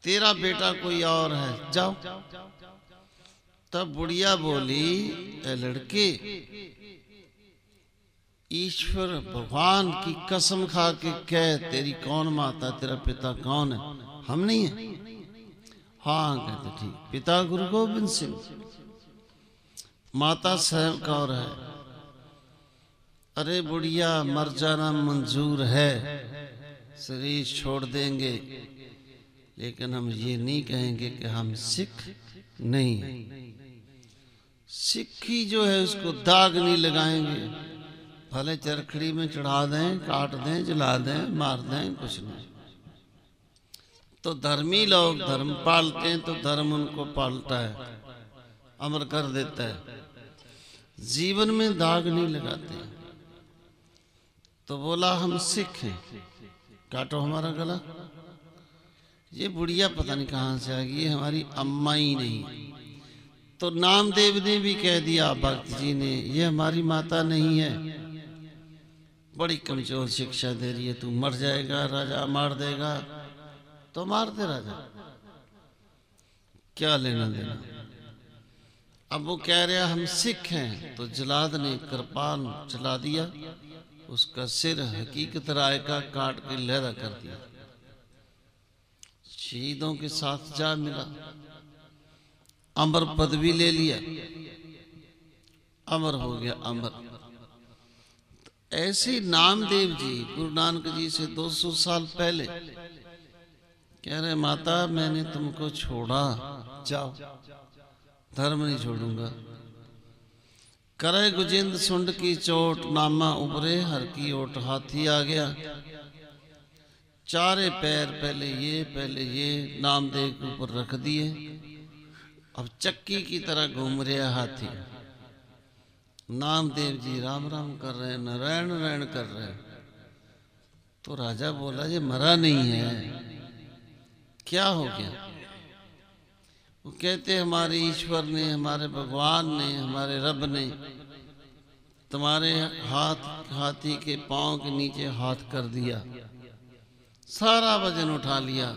तेरा बेटा कोई और है, जाओ। तब बुढ़िया बोली ए लड़के, ईश्वर भगवान की कसम खा के कह तेरी कौन माता, तेरा पिता कौन है? हम नहीं है। हाँ कहते ठीक, पिता गुरु गोविंद सिंह, माता स्वयं कौर है। अरे बुढ़िया मर जाना मंजूर है, शरीर छोड़ देंगे, लेकिन हम ये नहीं कहेंगे कि हम सिख नहीं। सिक्खी जो है उसको दाग नहीं लगाएंगे, भले चरखड़ी में चढ़ा दें, काट दें, जला दें, मार दें, कुछ नहीं। तो धर्मी लोग धर्म पालते हैं तो धर्म उनको पालता है, अमर कर देता है, जीवन में दाग नहीं लगाते। तो बोला हम सिख हैं, काटो हमारा गला। ये बुढ़िया पता नहीं कहां से आ गई, ये हमारी अम्मा ही नहीं। तो नामदेव ने भी कह दिया, भक्त जी ने, ये हमारी माता नहीं है। बड़ी कमजोर शिक्षा दे रही है, तू मर जाएगा, राजा मार देगा, तो मार दे राजा, क्या लेना देना। अब वो कह रहा हम सिख हैं, तो जलाद ने कृपान चला दिया, उसका सिर हकीकत राय का काट के लहरा कर दिया। शहीदों के साथ जा मिला, अमर पदवी ले लिया, अमर हो गया अमर। तो ऐसे नामदेव जी गुरु नानक जी से 200 साल पहले कह रहे माता मैंने तुमको छोड़ा, जाओ, धर्म नहीं छोड़ूंगा। करे गुजिंद सुंड की चोट, नामा उबरे हर की ओट, हाथी आ गया, चारे पैर पहले ये नामदेव के ऊपर रख दिए। अब चक्की की तरह घूम रहा हाथी। नामदेव जी राम राम कर रहे हैं, नारायण नारायण कर रहे हैं। तो राजा बोला ये मरा नहीं है, क्या हो गया? वो कहते हमारे ईश्वर ने, हमारे भगवान ने, हमारे रब ने तुम्हारे हाथी के पांव के नीचे हाथ कर दिया, सारा वजन उठा लिया,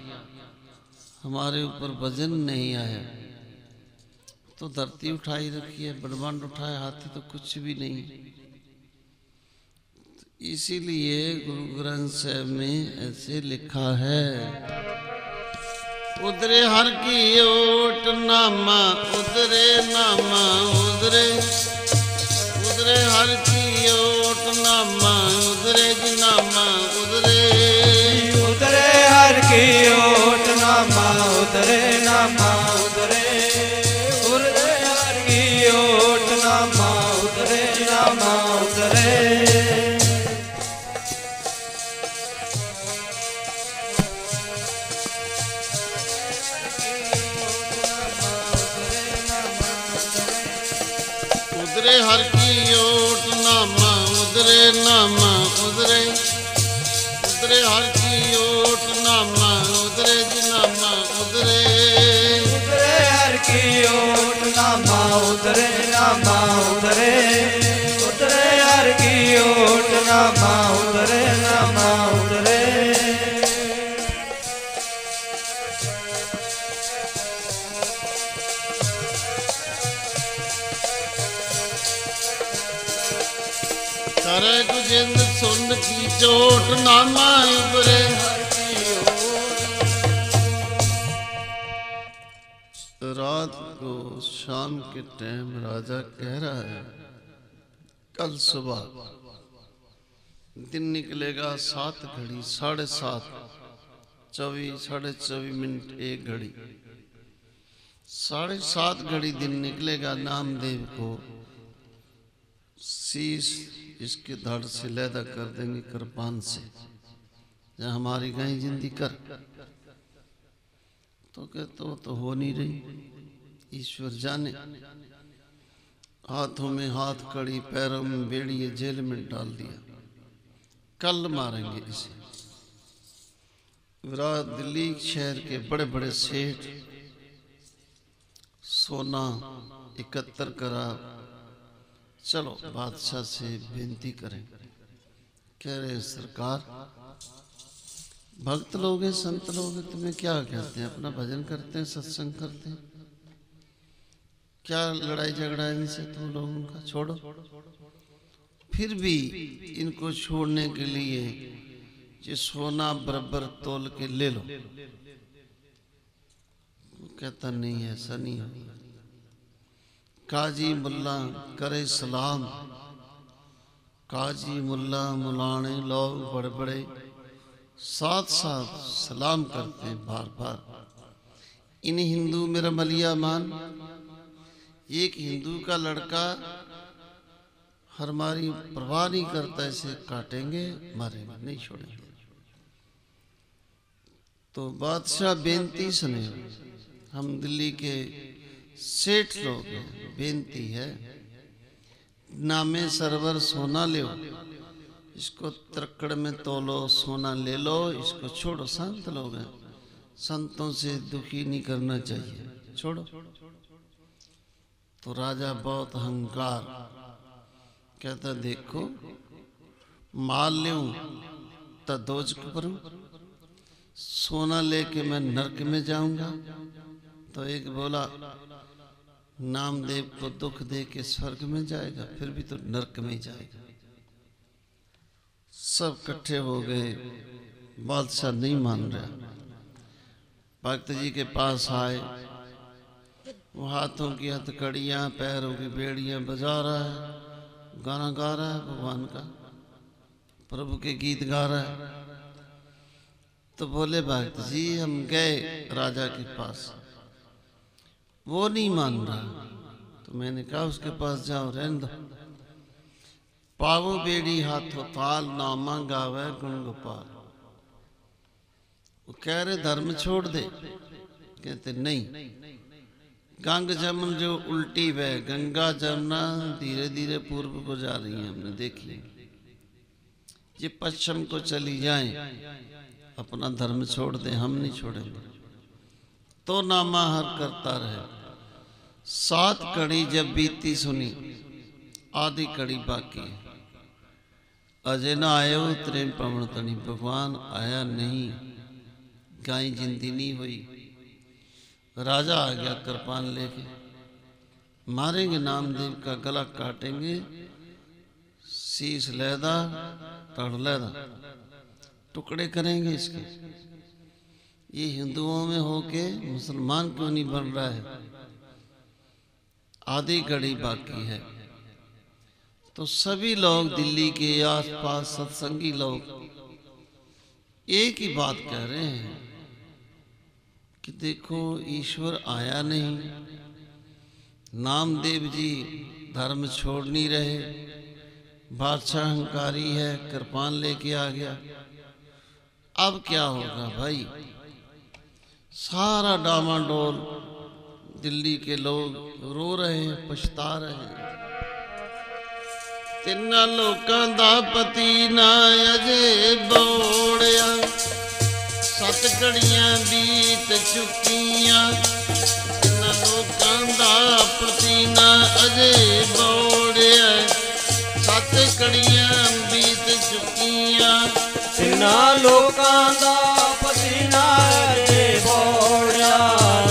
हमारे ऊपर वजन नहीं आया। तो धरती उठाई रखी है, ब्रह्मांड उठाया, हाथी तो कुछ भी नहीं। इसीलिए गुरु ग्रंथ साहिब में ऐसे लिखा है, उधरे हर की ओट नामा उधरे नामा उधरे, उधरे हर की ओट नामा उधरे जी नामा उधरे, उधरे हर की ओट नामा उधरे नामा उधरे, उधरे हर की ओट नामा उधरे नामा उधरे। उधरे हर की ओट नामा उधरे नामा उधरे, उधरे हर की ओट नामा उधरे जी नामा उधरे, उधरे हर की ओट नामा उधरे नामा उधरे, उधरे हर की ओट नामा उधरे नामा उधरे। करे गुजिंद सुन की चोट नामा उबरे हर की ओट। रात को शाम के टाइम राजा कह रहा है, कल सुबह दिन निकलेगा 7 घड़ी 7:30, 24 साढ़े 24 मिनट 1 घड़ी, 7:30 घड़ी दिन निकलेगा। नामदेव को शीश इसके धड़ से लैदा कर देंगे कृपान से, जहाँ हमारी गाय जिंदी कर। तो कहते तो हो नहीं रही, ईश्वर जाने। हाथों में हाथ कड़ी, पैरों में बेड़ी, जेल में डाल दिया, कल मारेंगे इसे। विराट दिल्ली शहर के बड़े बड़े सेठ सोना एकत्र करा, चलो बादशाह से विनती करें। कह रहे सरकार, भक्त लोग हैं, संत लोग हैं, तुम्हें क्या कहते हैं, अपना भजन करते हैं, सत्संग करते हैं, क्या लड़ाई झगड़ा इनसे, तुम लोगों का छोड़ो। फिर भी इनको छोड़ने के लिए ये सोना बराबर तोल के ले लो। कहता नहीं, ऐसा नहीं होगा। काजी मुल्ला करे सलाम, काजी मुल्ला मुलाने लोग बड़े बड़े साथ साथ सलाम करते हैं बार बार। इन हिंदू मेरा मलिया मान, एक हिंदू का लड़का हमारी परवाह नहीं करता, इसे काटेंगे मारेंगे नहीं छोड़ेंगे। तो बादशाह बेनती सुने, हम दिल्ली के सेठ लोग हैं, बेनती है नामे सरवर सोना ले, इसको त्रकड़ में तोलो, सोना ले लो, इसको छोड़ो। संत लोग हैं, संतों से दुखी नहीं करना चाहिए, छोड़ो। तो राजा बहुत अहंकार, कहता देखो माल लूं तो दोज करूं, सोना लेके मैं नरक में जाऊंगा। तो एक बोला नामदेव को दुख दे के स्वर्ग में जाएगा, फिर भी तो नरक में ही जाएगा। सब इकट्ठे हो गए, बादशाह नहीं मान रहा। भक्त जी के पास आए, वो हाथों की हथकड़ियां पैरों की बेड़ियां बजा रहा है, गाना गा रहा है, भगवान का प्रभु के गीत गा रहा है। तो बोले भक्त जी हम गए राजा के पास, वो नहीं मान रहा। तो मैंने कहा उसके पास जाओ, रहने दो। पावो बेड़ी हाथों ताल, नामा गावे गुण गोपाल। वो कह रहे धर्म छोड़ दे, कहते नहीं। गंग जमुन जो उल्टी बह, गंगा जमुना धीरे धीरे पूर्व को जा रही है, हमने देखी। ये पश्चिम को चली जाए, अपना धर्म छोड़ दे, हम नहीं छोड़ेंगे। तो नामा हर करता रहे। 7 कड़ी जब बीती सुनी, आधी कड़ी बाकी। अजय न आए उतरे पवन तनी, भगवान आया नहीं, गाय जिंदी नहीं हुई। राजा आ गया कृपान लेके, मारेंगे नामदेव का गला काटेंगे, शीश लैदा तड़ लैदा, टुकड़े करेंगे इसके। ये हिंदुओं में होके मुसलमान क्यों नहीं बन रहा है? आधी घड़ी बाकी है। तो सभी लोग दिल्ली के आसपास सत्संगी लोग एक ही बात कह रहे हैं कि देखो ईश्वर आया नहीं, नामदेव जी धर्म छोड़ नहीं रहे, बादशाह अहंकारी है, कृपान लेके आ गया। अब क्या होगा भाई? सारा डामाडोल, दिल्ली के लोग रो रहे हैं, पछता रहे हैं। तिन्ना लोकां दा पति ना अजे बोड़िया, 7 घड़ियां बीत चुकियां। तिन्ना लोकां दा पति ना अजे बोड़िया, 7 घड़ियां बीत चुकियां। तिन्ना लोकां दा पति ना अजे बोड़िया,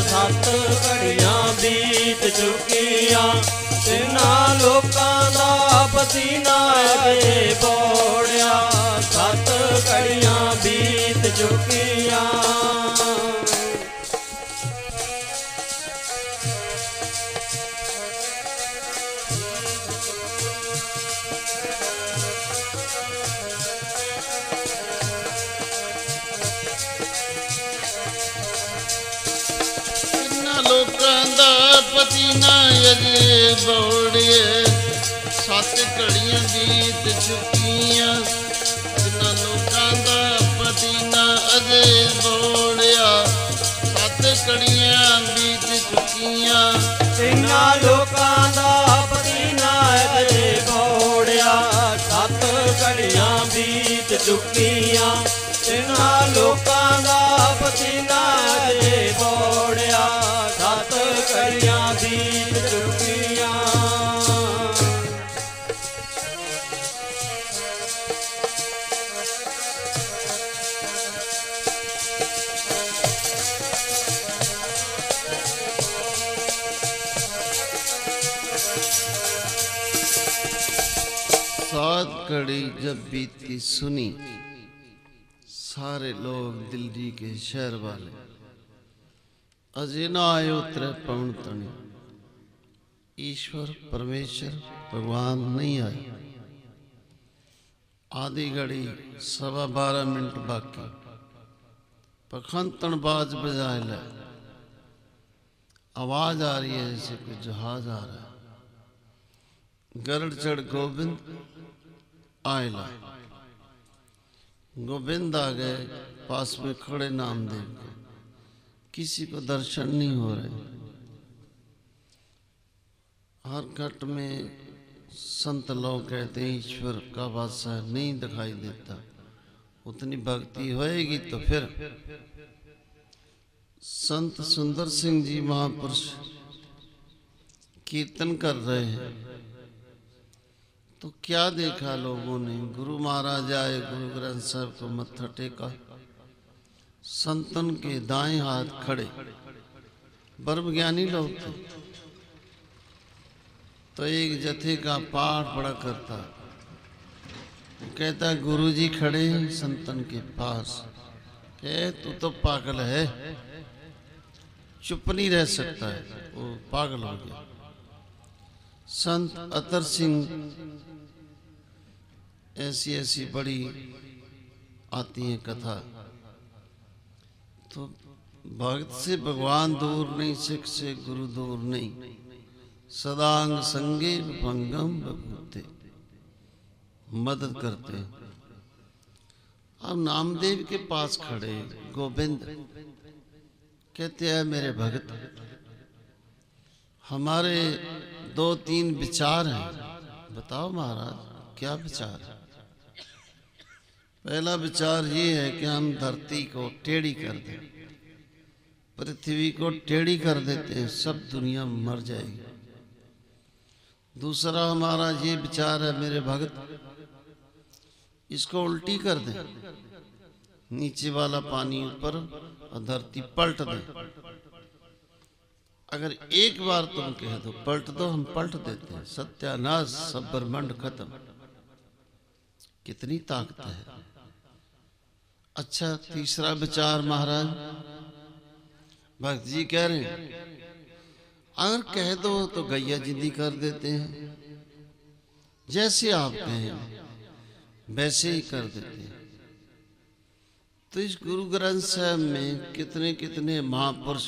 7 घड़ियां बीत चुकियां। तिन्ना लोकां दा पति ना अजे बोड़िया, 7 घड़ियां बीत चुकियां। पति ना अजे बोड़िए, 7 घड़ियां बीत चुकियां। तिन्ना लोकां दा पति ना अजे बोड़िया, 7 घड़ियां बीत चुकियां। तिन्ना लोकां दा पति ना अजे बोड़िया, 7 घड़ियां बीत चुकियां। तिन्ना लोकां दा पति ना अजे बोड़िया, 7 घड़ियां बीत चुकियां। सात घड़ी जब बीती सुनी, सारे लोग दिल्ली के शहर वाले अजे ना आयो त्रै पवन तणी। ईश्वर परमेश्वर भगवान नहीं आए। आधी घड़ी 12:15 मिनट बाकी, पखंतन बाज बजाए ले, आवाज आ रही है जैसे कोई जहाज आ रहा है। गरुड़ चढ़ गोविंद आयला। गोविंद आ गए, पास में खड़े नामदेव के। किसी को दर्शन नहीं हो रहे। हर घट में संत लोग कहते हैं ईश्वर का वासा नहीं दिखाई देता। उतनी भक्ति होएगी तो फिर। संत सुंदर सिंह जी महापुरुष कीर्तन कर रहे हैं तो क्या देखा लोगों ने? गुरु महाराज आए, गुरु ग्रंथ साहब को मत्था टेका, संतन के दाएं हाथ खड़े, ब्रह्म ज्ञानी लोग थे। तो एक जथे का पाठ बड़ा करता, कहता गुरु जी खड़े संतन के पास, कहे तू तो पागल है, चुप नहीं रह सकता है। वो पागल हो गया। संत अतर सिंह ऐसी ऐसी बड़ी आती है कथा। तो भक्त से भगवान दूर नहीं, सिख से गुरु दूर नहीं, सदांग संगे भंगम बभूते, मदद करते हैं। अब नामदेव के पास खड़े गोविंद कहते हैं मेरे भगत, हमारे 2-3 विचार हैं, बताओ महाराज क्या विचार है? पहला विचार ये है कि हम धरती को टेढ़ी कर दें, पृथ्वी को टेढ़ी कर देते हैं, सब दुनिया मर जाएगी। दूसरा हमारा ये विचार है मेरे भगत, इसको उल्टी कर दें, नीचे वाला पानी ऊपर और धरती पलट दें। अगर एक बार तुम कह दो पलट दो, हम पलट देते हैं, सत्यानाश, सब ब्रह्मांड खत्म। कितनी ताकत है। अच्छा, तीसरा विचार महाराज भक्त जी कह रहे हैं, अगर कह दो तो गैया जिंदी कर देते हैं, जैसे आप कहें वैसे ही कर देते हैं। तो इस गुरु ग्रंथ साहब में कितने कितने महापुरुष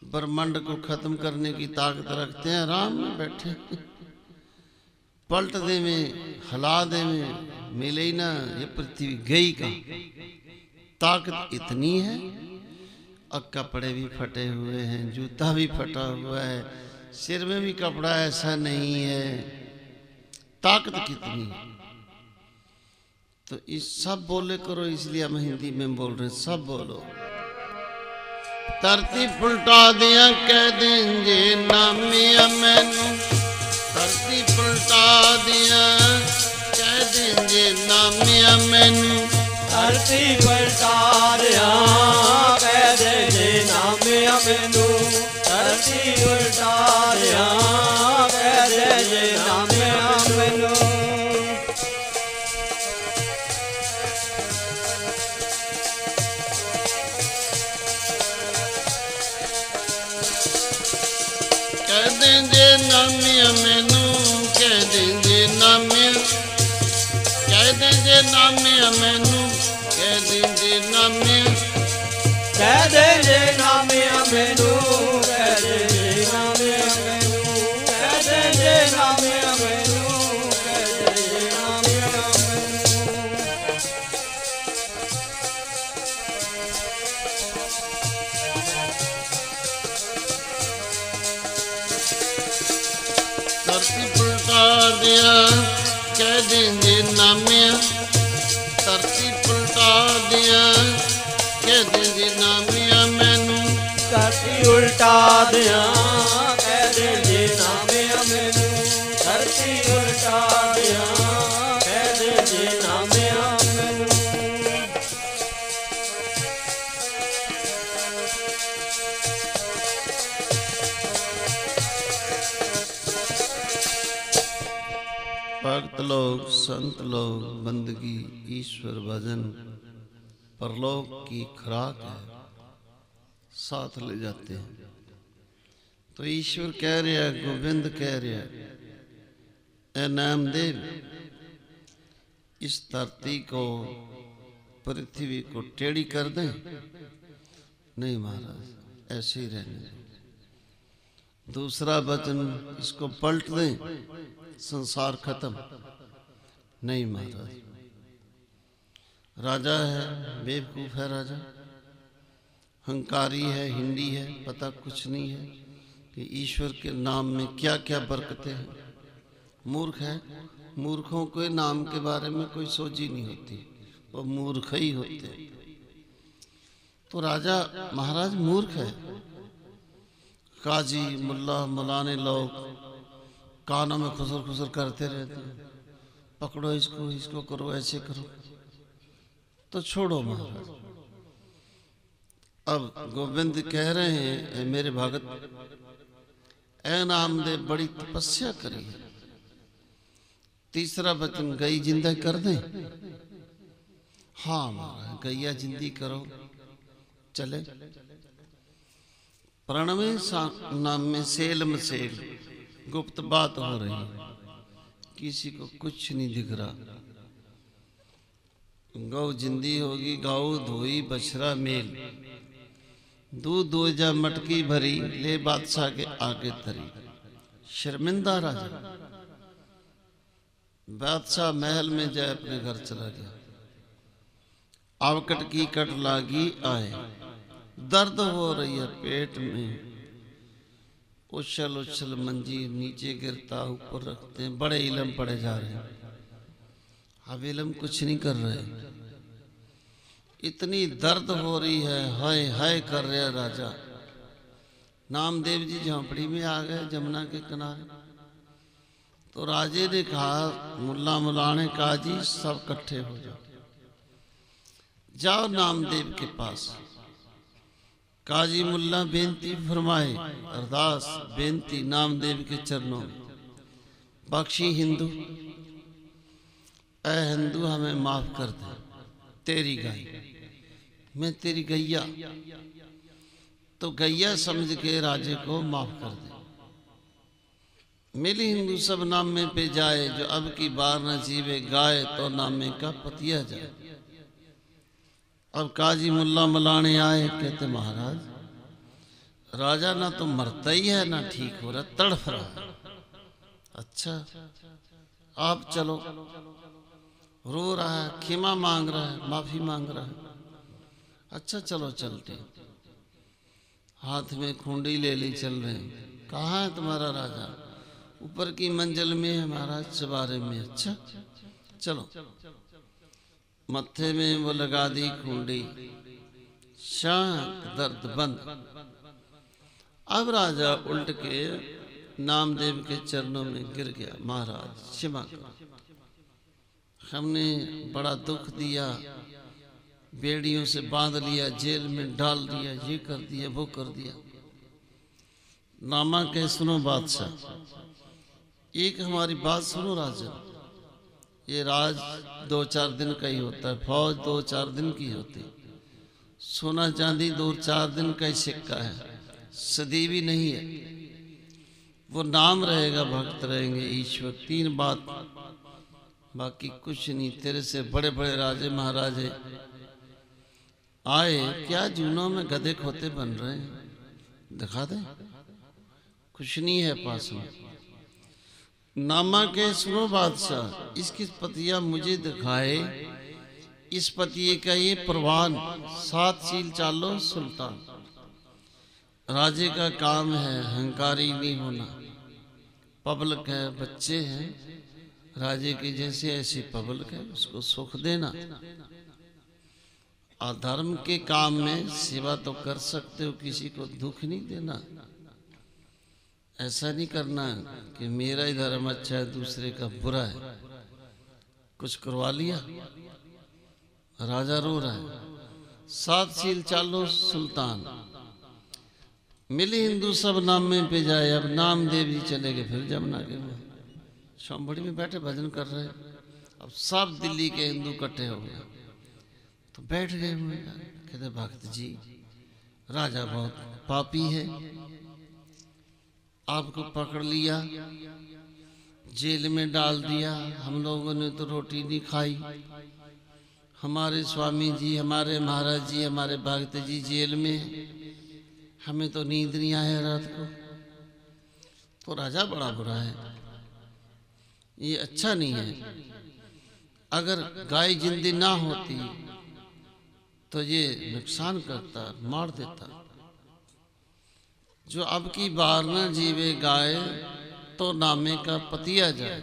ब्रह्मांड को खत्म करने की ताकत रखते हैं, आराम में बैठे पलट दे में हिला दे में मिले ही ना, ये पृथ्वी गई का। ताकत इतनी है, और कपड़े भी फटे हुए हैं, जूता भी फटा हुआ है, सिर में भी कपड़ा ऐसा नहीं है, ताकत कितनी है। तो इस सब बोले करो, इसलिए हम हिंदी में बोल रहे हैं, सब बोलो। धरती पलटा दिया कह देंगे नामिया मैनू, धरती पलटा दिया कह देंगे नामिया मैनू, धरती पलटा दिया कह देंगे नामिया मैनू, धरती पलटा दिया कह देंगे नामिया मैनू। कह देंगे नामिया मैनू, कह देंगे नामिया, कह देंगे नामिया मैनू, कह देंगे नामिया, कह देंगे नामिया मैनू, कह देंगे नामिया मैनू, कह देंगे नामिया मैनू, कह देंगे नामिया मैनू। धरती पलटा दिया कह देंगे नामिया, धरती पलटा दिया कह देंगे नामिया मैनू, धरती उल्टा दिया कह देंगे नामिया मैनू, धरती उल्टा दिया कह देंगे नामिया मैनू। भक्त लोग, संत लोग बंदगी, ईश्वर भजन परलोक की खुराक है, साथ ले जाते हैं। तो ईश्वर कह रहा है, गोविंद कह रहा है, ए नामदेव, इस धरती को, पृथ्वी को टेढ़ी कर दें? नहीं महाराज, ऐसे ही रहने दें। दूसरा वचन, इसको पलट दें, संसार खत्म? नहीं महाराज। राजा है, बेवकूफ है राजा, हंकारी है, हिंडी है, पता कुछ नहीं है कि ईश्वर के नाम में क्या क्या बरकतें हैं। मूर्ख है, मूर्खों के नाम के बारे में कोई सोच ही नहीं होती, वो मूर्ख ही होते हैं। तो राजा महाराज मूर्ख है। काजी मुल्ला मौलाने लोग कानों में खुसर खुसर करते रहते हैं, पकड़ो इसको, इसको करो, ऐसे करो। तो छोड़ो महाराज। अब गोविंद कह रहे हैं, ए मेरे भगत, ए नामदेव, बड़ी तपस्या करी है। तीसरा वचन, गई जिंदा कर दें? हाँ महाराज, गैया जिंदी करो, चले। प्रणवे नाम में सेल मसेल गुप्त बात हो रही है, किसी को कुछ नहीं दिख रहा। गौ जिंदी होगी, गौ धोई बछरा मेल, दूध दो जा मटकी भरी, ले बादशाह के आगे तरी। शर्मिंदा राजा, बादशाह महल में जाए, अपने घर चला गया। आवकट की कट लागी आए, दर्द हो रही है पेट में, उछल उछल मंजी नीचे गिरता, ऊपर रखते हैं, बड़े इलम पड़े जा रहे हैं। अब इलम कुछ नहीं कर रहे, इतनी दर्द हो रही है, हाय हाय कर रहे राजा। नामदेव जी झोंपड़ी में आ गए, जमुना के किनारे। तो राजे ने कहा, मुल्ला मुल्ला ने कहा, जी सब इकट्ठे हो जाओ, जाओ नामदेव के पास। काजी मुल्ला बेनती फरमाए, अरदास बेनती नामदेव के चरणों में, बख्शी हिंदू, ऐ हिंदू हमें माफ कर दे, तेरी गाय, मैं तेरी गैया, तो गैया समझ के राजे को माफ कर दे। मिली हिंदू सब नामे पे जाए, जो अब की बार न जीवे गाय, तो नामे का पतिया जाए। अब काजी मुल्ला मलाने आए, कहते महाराज राजा ना तो मरता ही है ना ठीक हो रहा, तड़फ रहा है। अच्छा आप चलो, रो रहा है, क्षमा मांग रहा है, माफी मांग रहा है। अच्छा चलो चलते, हाथ में खूंडी ले ली, चल रहे हैं। कहाँ है तुम्हारा राजा? ऊपर की मंजिल में है महाराज, चबारे में। अच्छा चलो, मत्थे में वो लगा दी खूंडी, शांत, दर्द बंद। अब राजा उल्ट के नामदेव के चरणों में गिर गया, महाराज क्षमा करो, हमने बड़ा दुख दिया, बेड़ियों से बांध लिया, जेल में डाल दिया, ये कर दिया, वो कर दिया। नामा कहे सुनो बादशाह, एक हमारी बात सुनो राजा, ये राज 2-4 दिन का ही होता है, फौज 2-4 दिन की होती, सोना चांदी 2-4 दिन का ही सिक्का है, सदैवी नहीं है। वो नाम रहेगा, भक्त रहेंगे, ईश्वर, 3 बात, बाकी कुछ नहीं। तेरे से बड़े बड़े राजे महाराजे आए, क्या जूनों में गधे खोते बन रहे हैं, दिखा दे, कुछ नहीं है पास में। नामा के सुनो बादशाह, इसकी पतिया मुझे दिखाए, इस पतिये का ये प्रवान, 7 सील चालो सुल्तान। राजे का काम है अहंकारी नहीं होना, पब्लिक है, बच्चे हैं राजे के जैसे, ऐसी पब्लिक है, उसको सुख देना। अधर्म के काम में सेवा तो कर सकते हो, किसी को दुख नहीं देना। ऐसा नहीं करना कि मेरा ही धर्म अच्छा है, दूसरे का बुरा है। कुछ करवा लिया, राजा रो रहा है। 7 सील चालो सुल्तान, मिली हिंदू सब नामे पे जाए। अब नामदेव जी चले गए फिर जमुना के शामबड़ी में बैठे भजन कर रहे। अब सब दिल्ली के हिंदू इकट्ठे हो गए, तो बैठ गए। कहते भक्त जी, राजा बहुत पापी है, आपको पकड़ लिया, जेल में डाल दिया, हम लोगों ने तो रोटी नहीं खाई, हमारे स्वामी जी, हमारे महाराज जी, हमारे भक्त जी जेल में, हमें तो नींद नहीं आया रात को। तो राजा बड़ा बुरा है, ये अच्छा नहीं है। अगर गाय जिंदी ना होती तो ये नुकसान करता, मार देता। जो अब की बार न जीवे गाय, तो नामे का पतिया जाए।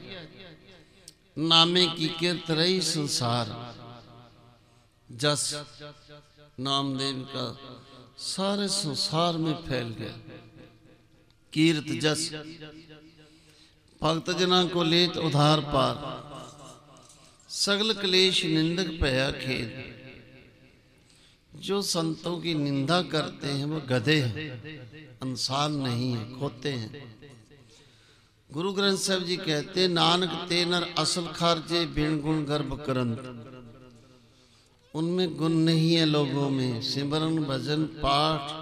नामे की कीर्त रही संसार, जस नामदेव का सारे संसार में फैल गया। कीर्त जस भक्त जना को लेत उधार पार, सगल क्लेश निंदक पया खेद। जो संतों की निंदा करते हैं वो गधे हैं, इंसान नहीं है, खोते हैं। गुरु ग्रंथ साहब जी कहते, नानक ते नर असल खारजे, बिन गुण गर्भ करंत। उनमें गुण नहीं है लोगों में, सिमरन भजन पाठ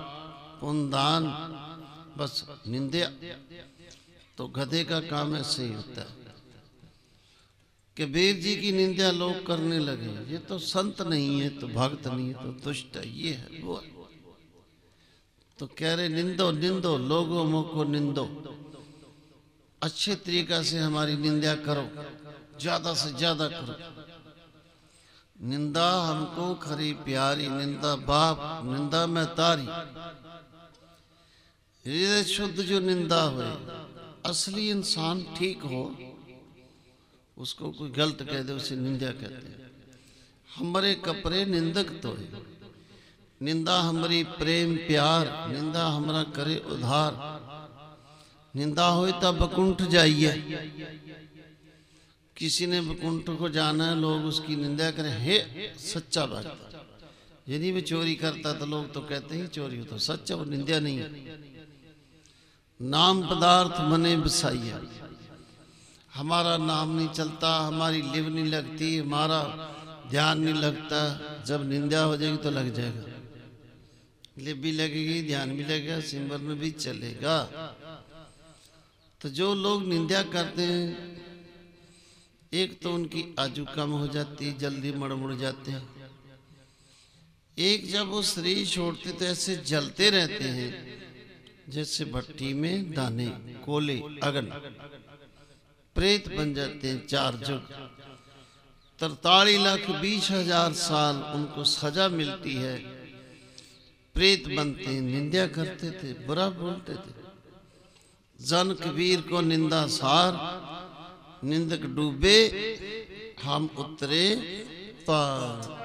पुण्य दान, बस निंदा। तो गधे का काम ऐसे ही होता है। कबीर जी की निंदा लोग करने लगे, ये तो संत नहीं है, तो भक्त नहीं है, तो दुष्ट है, ये है वो है। तो कह रहे निंदो निंदो, लोगों मुझको निंदो, अच्छे तरीका से हमारी निंदा करो, ज्यादा से ज्यादा करो। निंदा हमको खरी प्यारी, निंदा बाप, निंदा मैं तारी। हृदय शुद्ध जो निंदा हुए, असली इंसान ठीक हो, उसको कोई गलत कह दे उसे निंदा कहते हैं। हमारे कपड़े निंदक तो है, निंदा हमारी प्रेम प्यार, निंदा हमारा करे उधार। निंदा हो तब बकुंठ जाइए, किसी ने बकुंठ को जाना है, लोग उसकी निंदा करें, हे सच्चा भक्त। यदि वो चोरी करता तो लोग तो कहते हैं चोरी हो, तो सच्चा, वो निंदा नहीं है। नाम पदार्थ मने बसाइया, हमारा नाम नहीं चलता, हमारी लिव नहीं लगती, हमारा ध्यान नहीं लगता। जब निंदा हो जाएगी तो लग जाएगा, लिव भी लगेगी, ध्यान भी लगेगा, सिमरन भी चलेगा। तो जो लोग निंदा करते हैं, एक तो उनकी आयु कम हो जाती है, जल्दी मड़ जाते हैं। एक जब वो शरीर छोड़ते तो ऐसे जलते रहते हैं जैसे भट्टी में दाने, कोले, अगन। प्रेत बन जाते हैं 4 जुग, 43,20,000 साल उनको सजा मिलती है। प्रेत बनते हैं, निंदा करते थे, बुरा बोलते थे। जन कबीर को निंदा सार, निंदक डूबे हम उतरे पार।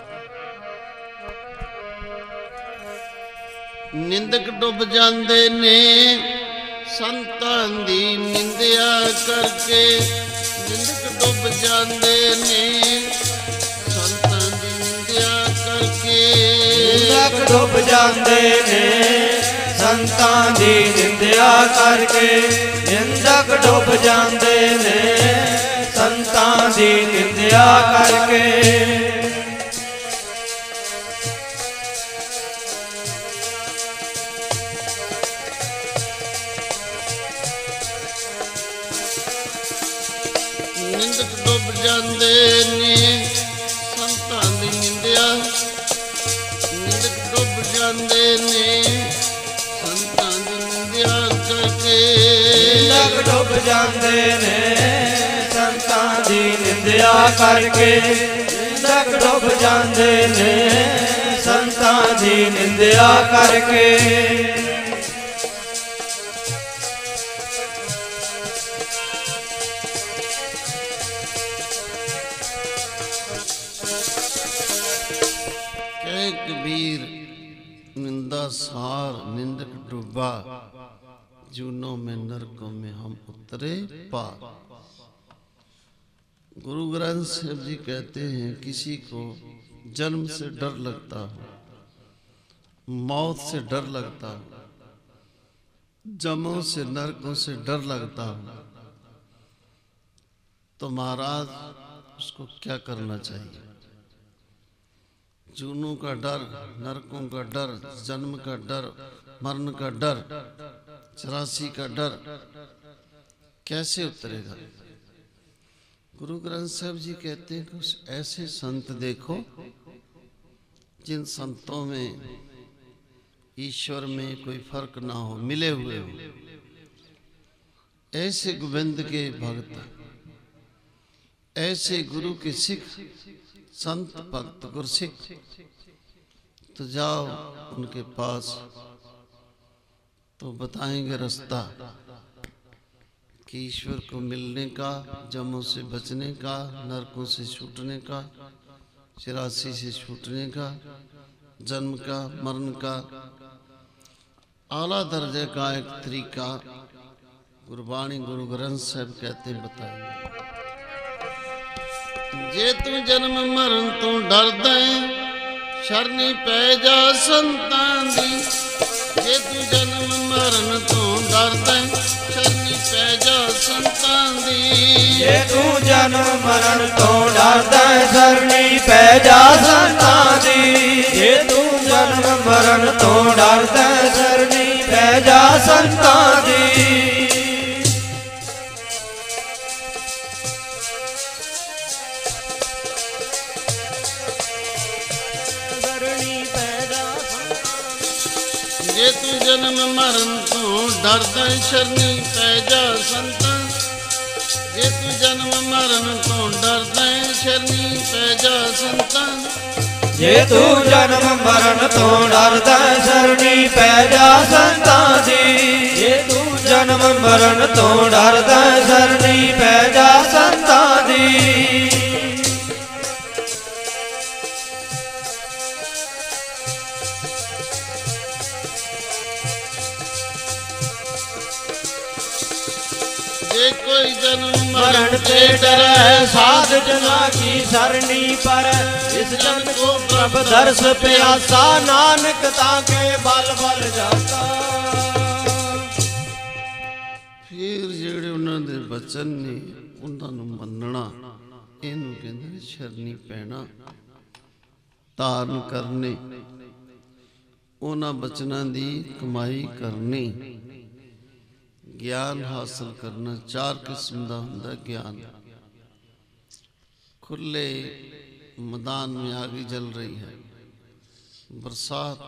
निंदक डुब जाते ने संतां दी निंदिया करके, निंदक डुब जाते ने संतां दी निंदिया करके। निंदक डुब जाते ने संतां दी निंदिया करके, निंदक डुब जाते ने संतां दी निंदिया करके। निंदक डुब जाते ने संतां दी निंदिया, निंदक डुब जाते ने संतां दी निंदिया करके। निंदक डुब जाते ने संतां दी निंदिया करके, निंदक डुब जाते ने संतां दी निंदिया करके। कबीर निंदा सार, निंदक डूबा, जूनों में नरकों में हम उतरे पार। गुरु ग्रंथ साहिब जी कहते हैं, किसी को जन्म से डर लगता हो, मौत से डर लगता हो, जमों से, नरकों से डर लगता हो, तो महाराज उसको क्या करना चाहिए? जूनों का डर, नरकों का डर, जन्म का डर, मरण का डर, 84 का डर कैसे उतरेगा? गुरु ग्रंथ साहिब जी कहते हैं कि ऐसे संत देखो जिन संतों में ईश्वर में कोई फर्क ना हो, मिले हुए हो। ऐसे गोविंद के भक्त, ऐसे गुरु के सिख, संत भक्त गुरसिख, तो जाओ उनके पास, तो बताएंगे रास्ता कि ईश्वर को मिलने का, जमों से बचने का, नरकों से छूटने का, 84 से छूटने का, जन्म का, मरण का आला दर्जे का एक तरीका गुरबाणी गुरु ग्रंथ साहिब कहते हैं, बताएंगे। जे तू जन्म मरण तू डरदा शरणी पै जा संतां दी। जे तू जन्म मरण तू डरदा शरणी पै जा संतां दी। जे तू जन्म मरण तो डरदा शरणी पै जा संतां दी। जे तू जन्म मरण तो डरदा शरणी पै जा संतां दी। जे तू जन्म मरण तू डरदा शरणी पै जा संतां। जे तू जन्म मरण तू डरदा शरणी पै जा संतां। जे तू जन्म मरण तो डरदा शरणी पै जा संतां दी। जे तू जन्म मरण तो डरदा शरणी पै जा संतां दी। जे कोई जन्म मरण ते डरै साध जना की सरणी पर। इस जन को प्रभ दर्श प्यासा नानक ताके बल बल जाता। फिर जेड़े उन्हां दे बचन ने ਉਹਨਾਂ ਨੂੰ ਮੰਨਣਾ, ਇਹਨੂੰ ਕਹਿੰਦੇ ਸ਼ਰਨੀ ਪੈਣਾ। ਧਾਰਨ ਕਰਨੇ, ਉਹਨਾਂ ਬਚਨਾਂ ਦੀ ਕਮਾਈ ਕਰਨੀ। ਗਿਆਨ ਹਾਸਲ ਕਰਨਾ, 4 किस्म ਦਾ ਹੁੰਦਾ ਗਿਆਨ। खुले मैदान में आग जल रही है, बरसात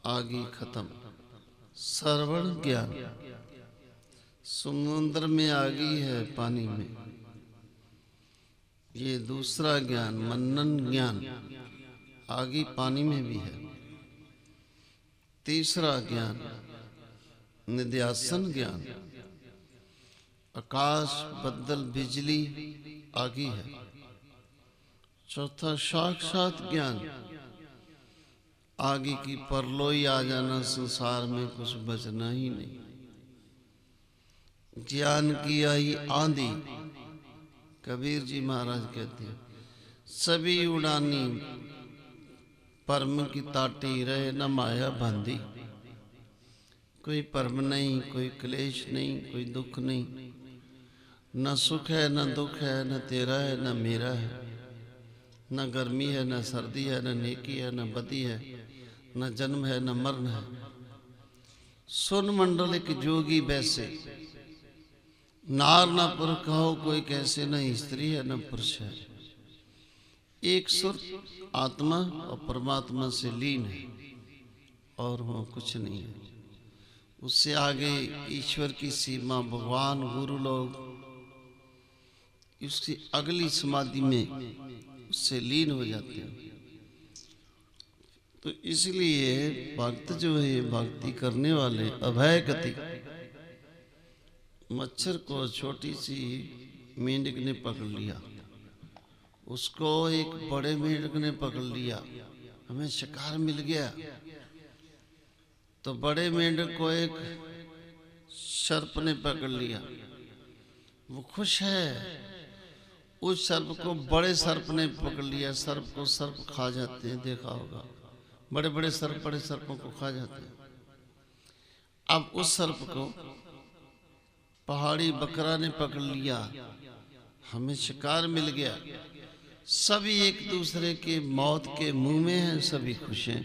आगी खत्म, श्रवण ज्ञान। समुद्र में आगी है पानी में, ये दूसरा ज्ञान मनन ज्ञान, आगी पानी में भी है। तीसरा ज्ञान निध्यासन ज्ञान, आकाश बदल बिजली आगी है। चौथा साक्षात ज्ञान, आगे की परलोई आ जाना, संसार में कुछ बचना ही नहीं। ज्ञान की आई आंधी, कबीर जी महाराज कहते हैं सभी उड़ानी परम की ताटी रहे न माया बांधी। कोई परम नहीं, कोई क्लेश नहीं, कोई दुख नहीं, न सुख है न दुख है, न तेरा है न मेरा है, न गर्मी है न सर्दी है, न नेकी है न बदी है, न जन्म है न मरण है। सुन मंडल एक जोगी बैसे, नार न पुर कहो कोई कैसे, न स्त्री है न पुरुष है। एक सुर आत्मा और परमात्मा से लीन है और वह कुछ नहीं है। उससे आगे ईश्वर की सीमा भगवान गुरु लोग, उसकी अगली समाधि में उससे लीन हो जाते हैं। तो इसलिए भक्त जो है, भक्ति करने वाले अभय गति। मच्छर को छोटी सी मेंढक ने पकड़ लिया, उसको एक बड़े मेंढक ने पकड़ लिया, हमें शिकार मिल गया। तो बड़े मेंढक को एक सर्प ने पकड़ लिया, वो खुश है। उस सर्प को बड़े सर्प ने पकड़ लिया। सर्प को सर्प खा जाते हैं, देखा होगा, बड़े बड़े सर्प बड़े सर्पों को खा जाते हैं। अब उस सर्प को पहाड़ी बकरा ने पकड़ लिया, हमें शिकार मिल गया। सभी एक दूसरे के मौत के मुंह में हैं, सभी खुश हैं।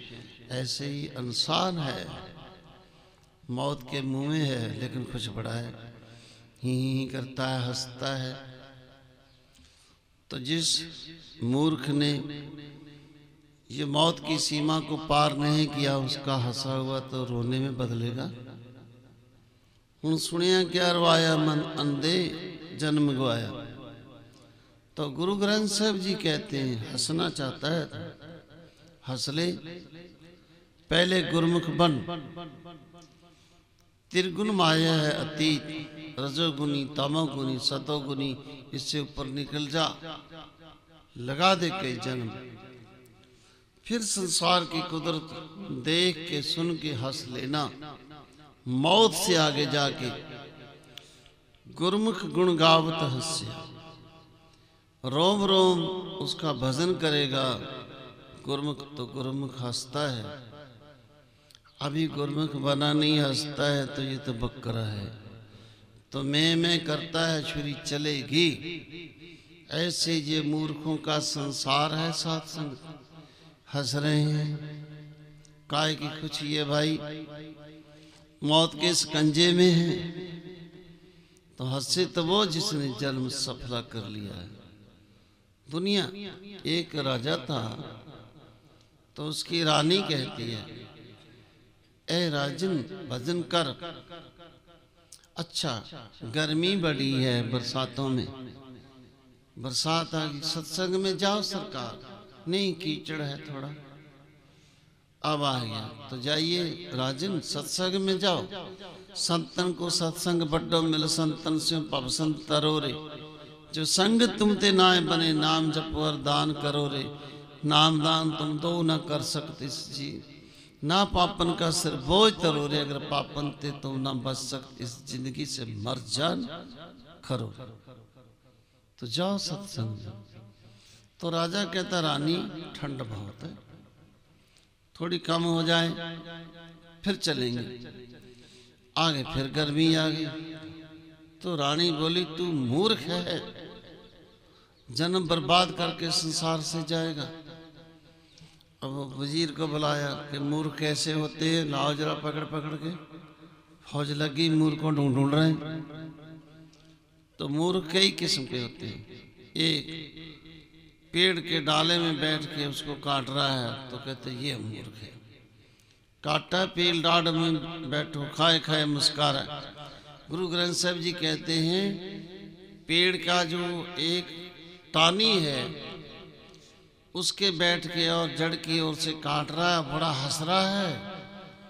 ऐसे ही इंसान है, मौत के मुंह में है लेकिन खुश बड़ा है, ही करता है, हंसता है। तो जिस मूर्ख ने ये मौत की सीमा को पार नहीं किया, उसका हंसा हुआ तो रोने में बदलेगा। हुण सुनिया क्या रवाया, मन अंधे जन्म गवाया। तो गुरु ग्रंथ साहब जी कहते हैं हंसना चाहता है हंस ले, पहले गुरमुख बन। त्रिगुण माया है अतीत, रजोगुनी तमोगुनी सतोगुनी, इससे ऊपर निकल जा, लगा दे कई जन्म। फिर संसार की कुदरत देख के सुन के हंस लेना। मौत से आगे जाके गुरमुख गुण गावत हंस्या, रोम रोम उसका भजन करेगा। गुरमुख तो गुरमुख हंसता है, अभी गुरमुख बना नहीं, हंसता है तो ये तो बकरा है। तो मैं करता है, छुरी चलेगी। ऐसे ये मूर्खों का संसार है। साथ संग हंस रहे हैं, काय की कुछ ये भाई मौत के शिकंजे में है। तो हंसे तो वो जिसने जन्म सफला कर लिया है। दुनिया, एक राजा था तो उसकी रानी कहती है, ए राजन भजन कर। अच्छा, गर्मी बड़ी है, बरसातों में बरसात आ गई, सत्संग में जाओ सरकार। नहीं, कीचड़ है थोड़ा। अब आ गया तो जाइए राजन, सत्संग में जाओ। संतन को सत्संग बड्डो मिल, संतन से पब संत तरो रे। जो संग तुम ते नाय बने, नाम जपो और दान करो रे। नाम दान तुम दो न कर सकते जी, ना पापन का सिर बोझ तरो रे। अगर पापन ते तुम ना बच सकते, इस जिंदगी से मर जान करो। तो जाओ सत्संग। तो राजा कहता, रानी ठंड बहुत है, थोड़ी कम हो जाए फिर चलेंगे। आगे फिर गर्मी आ गई तो रानी बोली तू मूर्ख है, जन्म बर्बाद करके संसार से जाएगा। अब वो वजीर को बुलाया कि मूर्ख कैसे होते हैं, लाओ जरा पकड़ पकड़ के। फौज लगी, मूर्खों ढूंढ रहे हैं। तो मूर्ख कई किस्म के होते हैं। एक पेड़ के डाले में बैठ के उसको काट रहा है तो कहते ये मूर्ख है। काटा पेड़ डाढ़ में बैठो, खाए खाए मुस्कारा। गुरु ग्रंथ साहब जी कहते हैं पेड़ का जो एक टानी है उसके बैठ के और जड़ की ओर से काट रहा है, बड़ा हंस रहा है,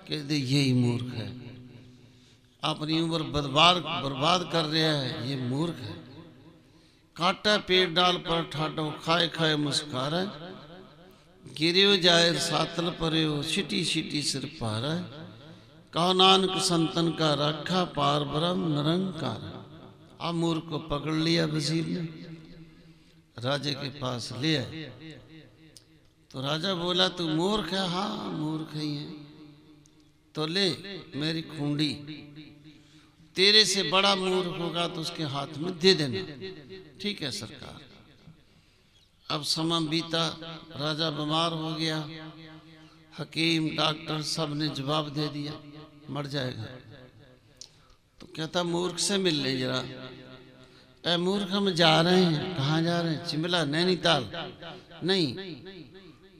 कहते यही मूर्ख है, अपनी उम्र बर्बाद कर रहा है, ये मूर्ख है। काटा पेड़ डाल पर ठाटो, खाए खाए मुस्कारा। गिरियो जाए सातल परियो, छिटी छिटी सिर पारा। कहो नानक संतन का रखा पार ब्रह्म निरंकार। अब मूर्ख को पकड़ लिया वजीर ने, राजे के पास ले आए। तो राजा बोला तू मूर्ख है? हाँ मूर्ख ही है। तो ले मेरी खूंडी, तेरे से बड़ा मूर्ख होगा तो उसके हाथ में दे देना। ठीक है सरकार। अब समय बीता, राजा बीमार हो गया, हकीम डॉक्टर सब ने जवाब दे दिया मर जाएगा। तो कहता मूर्ख से मिल ले जरा। ए मूर्ख हम जा रहे हैं। कहाँ जा रहे हैं? चिमला नैनीताल। नहीं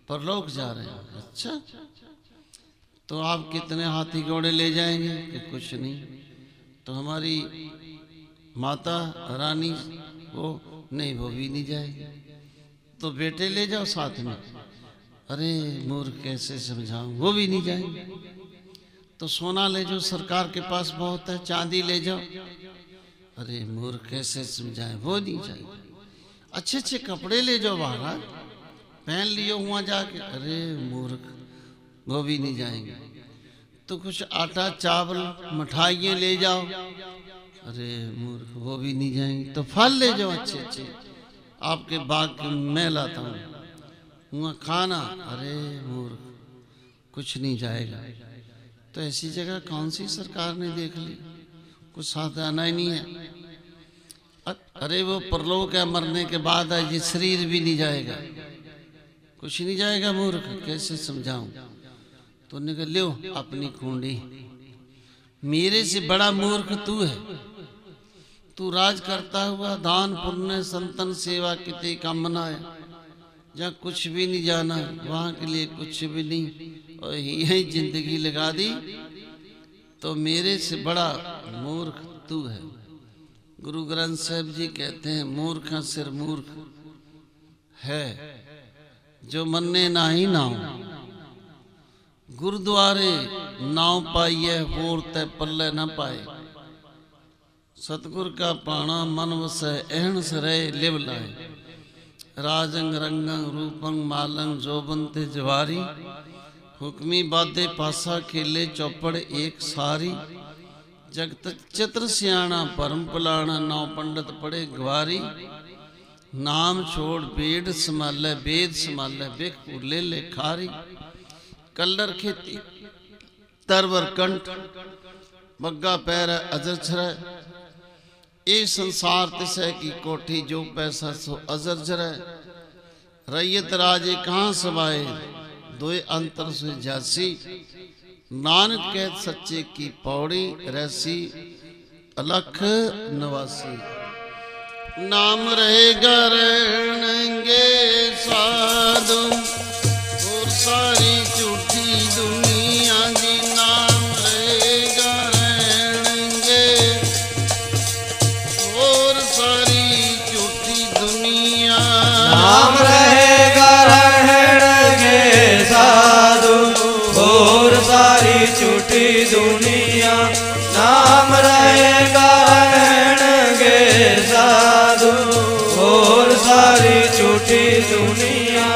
परलोक जा रहे हैं। अच्छा तो आप कितने हाथी घोड़े ले जाएंगे? कि कुछ नहीं। तो हमारी माता रानी वो नहीं, वो भी नहीं जाएगी। तो बेटे ले जाओ साथ में। अरे मूर्ख कैसे समझाऊं, वो भी नहीं जाएंगे। तो सोना ले जाओ, सरकार के पास बहुत है, चांदी ले जाओ। अरे मूर्ख कैसे समझाएं, वो नहीं जाएंगे। अच्छे अच्छे कपड़े ले जाओ महाराज, पहन लियो वहां जाके। अरे मूर्ख वो भी नहीं जाएंगे। तो कुछ आटा चावल मिठाइयाँ ले जाओ। अरे मूर्ख वो भी नहीं जाएंगे। तो फल ले जाओ अच्छे अच्छे, आपके बाग मैं लाता हूँ, वहाँ खाना। अरे मूर्ख कुछ नहीं जाएगा। तो ऐसी जगह कौन सी सरकार ने देख ली, कुछ साथ आना ही नहीं है। अरे वो परलोक है, मरने के बाद है, ये शरीर भी नहीं जाएगा, कुछ नहीं जाएगा। मूर्ख कैसे समझाऊं? तो निकल लो अपनी खूंडी, मेरे से बड़ा मूर्ख तू है। तू राज करता हुआ दान पुण्य संतन सेवा कितने काम बनाए, जहाँ कुछ भी नहीं जाना, वहाँ के लिए कुछ भी नहीं, और यही जिंदगी लगा दी। तो मेरे से बड़ा मूर्ख तू है। गुरु ग्रंथ साहब जी कहते हैं मूर्ख सिर मूर्ख है जो मन्ने नाही नाव। गुरुद्वारे नाव पाइए होर तय पल्ले न पाए। सतगुर का पाना मन वसै एहन सरे लिव लाए। राजंग रंगंग रूपंग मालंग जोबनते जवारी। हुक्मी बादे पासा खेले चौपड़ एक सारी। जगत चित्र सियाणा परम पलाना नौ पंडित पढ़े गवारी। नाम छोड़ बेड़ संभाले वेद संभाले बिख ले ले खारी। कल्लर खेती तरवर कंठ बग्गा पैर अजर छर। ए संसार तिसै की कोठी जो पैसा सो अजर जरै। रैयत राजे कहाँ समाए दोए अंतर से जासी। नानक कहत सच्चे की पौड़ी रहसी अलख नवासी। नाम रहेगा रहेंगे साधु और सारी झूठी दुनिया जी। नाम रहेगा रहेंगे और सारी झूठी दुनिया। नाम रहेगा रहेंगे साधु और सारी झूठी दुनिया। नाम रहेगा रहेंगे साधु और सारी झूठी दुनिया।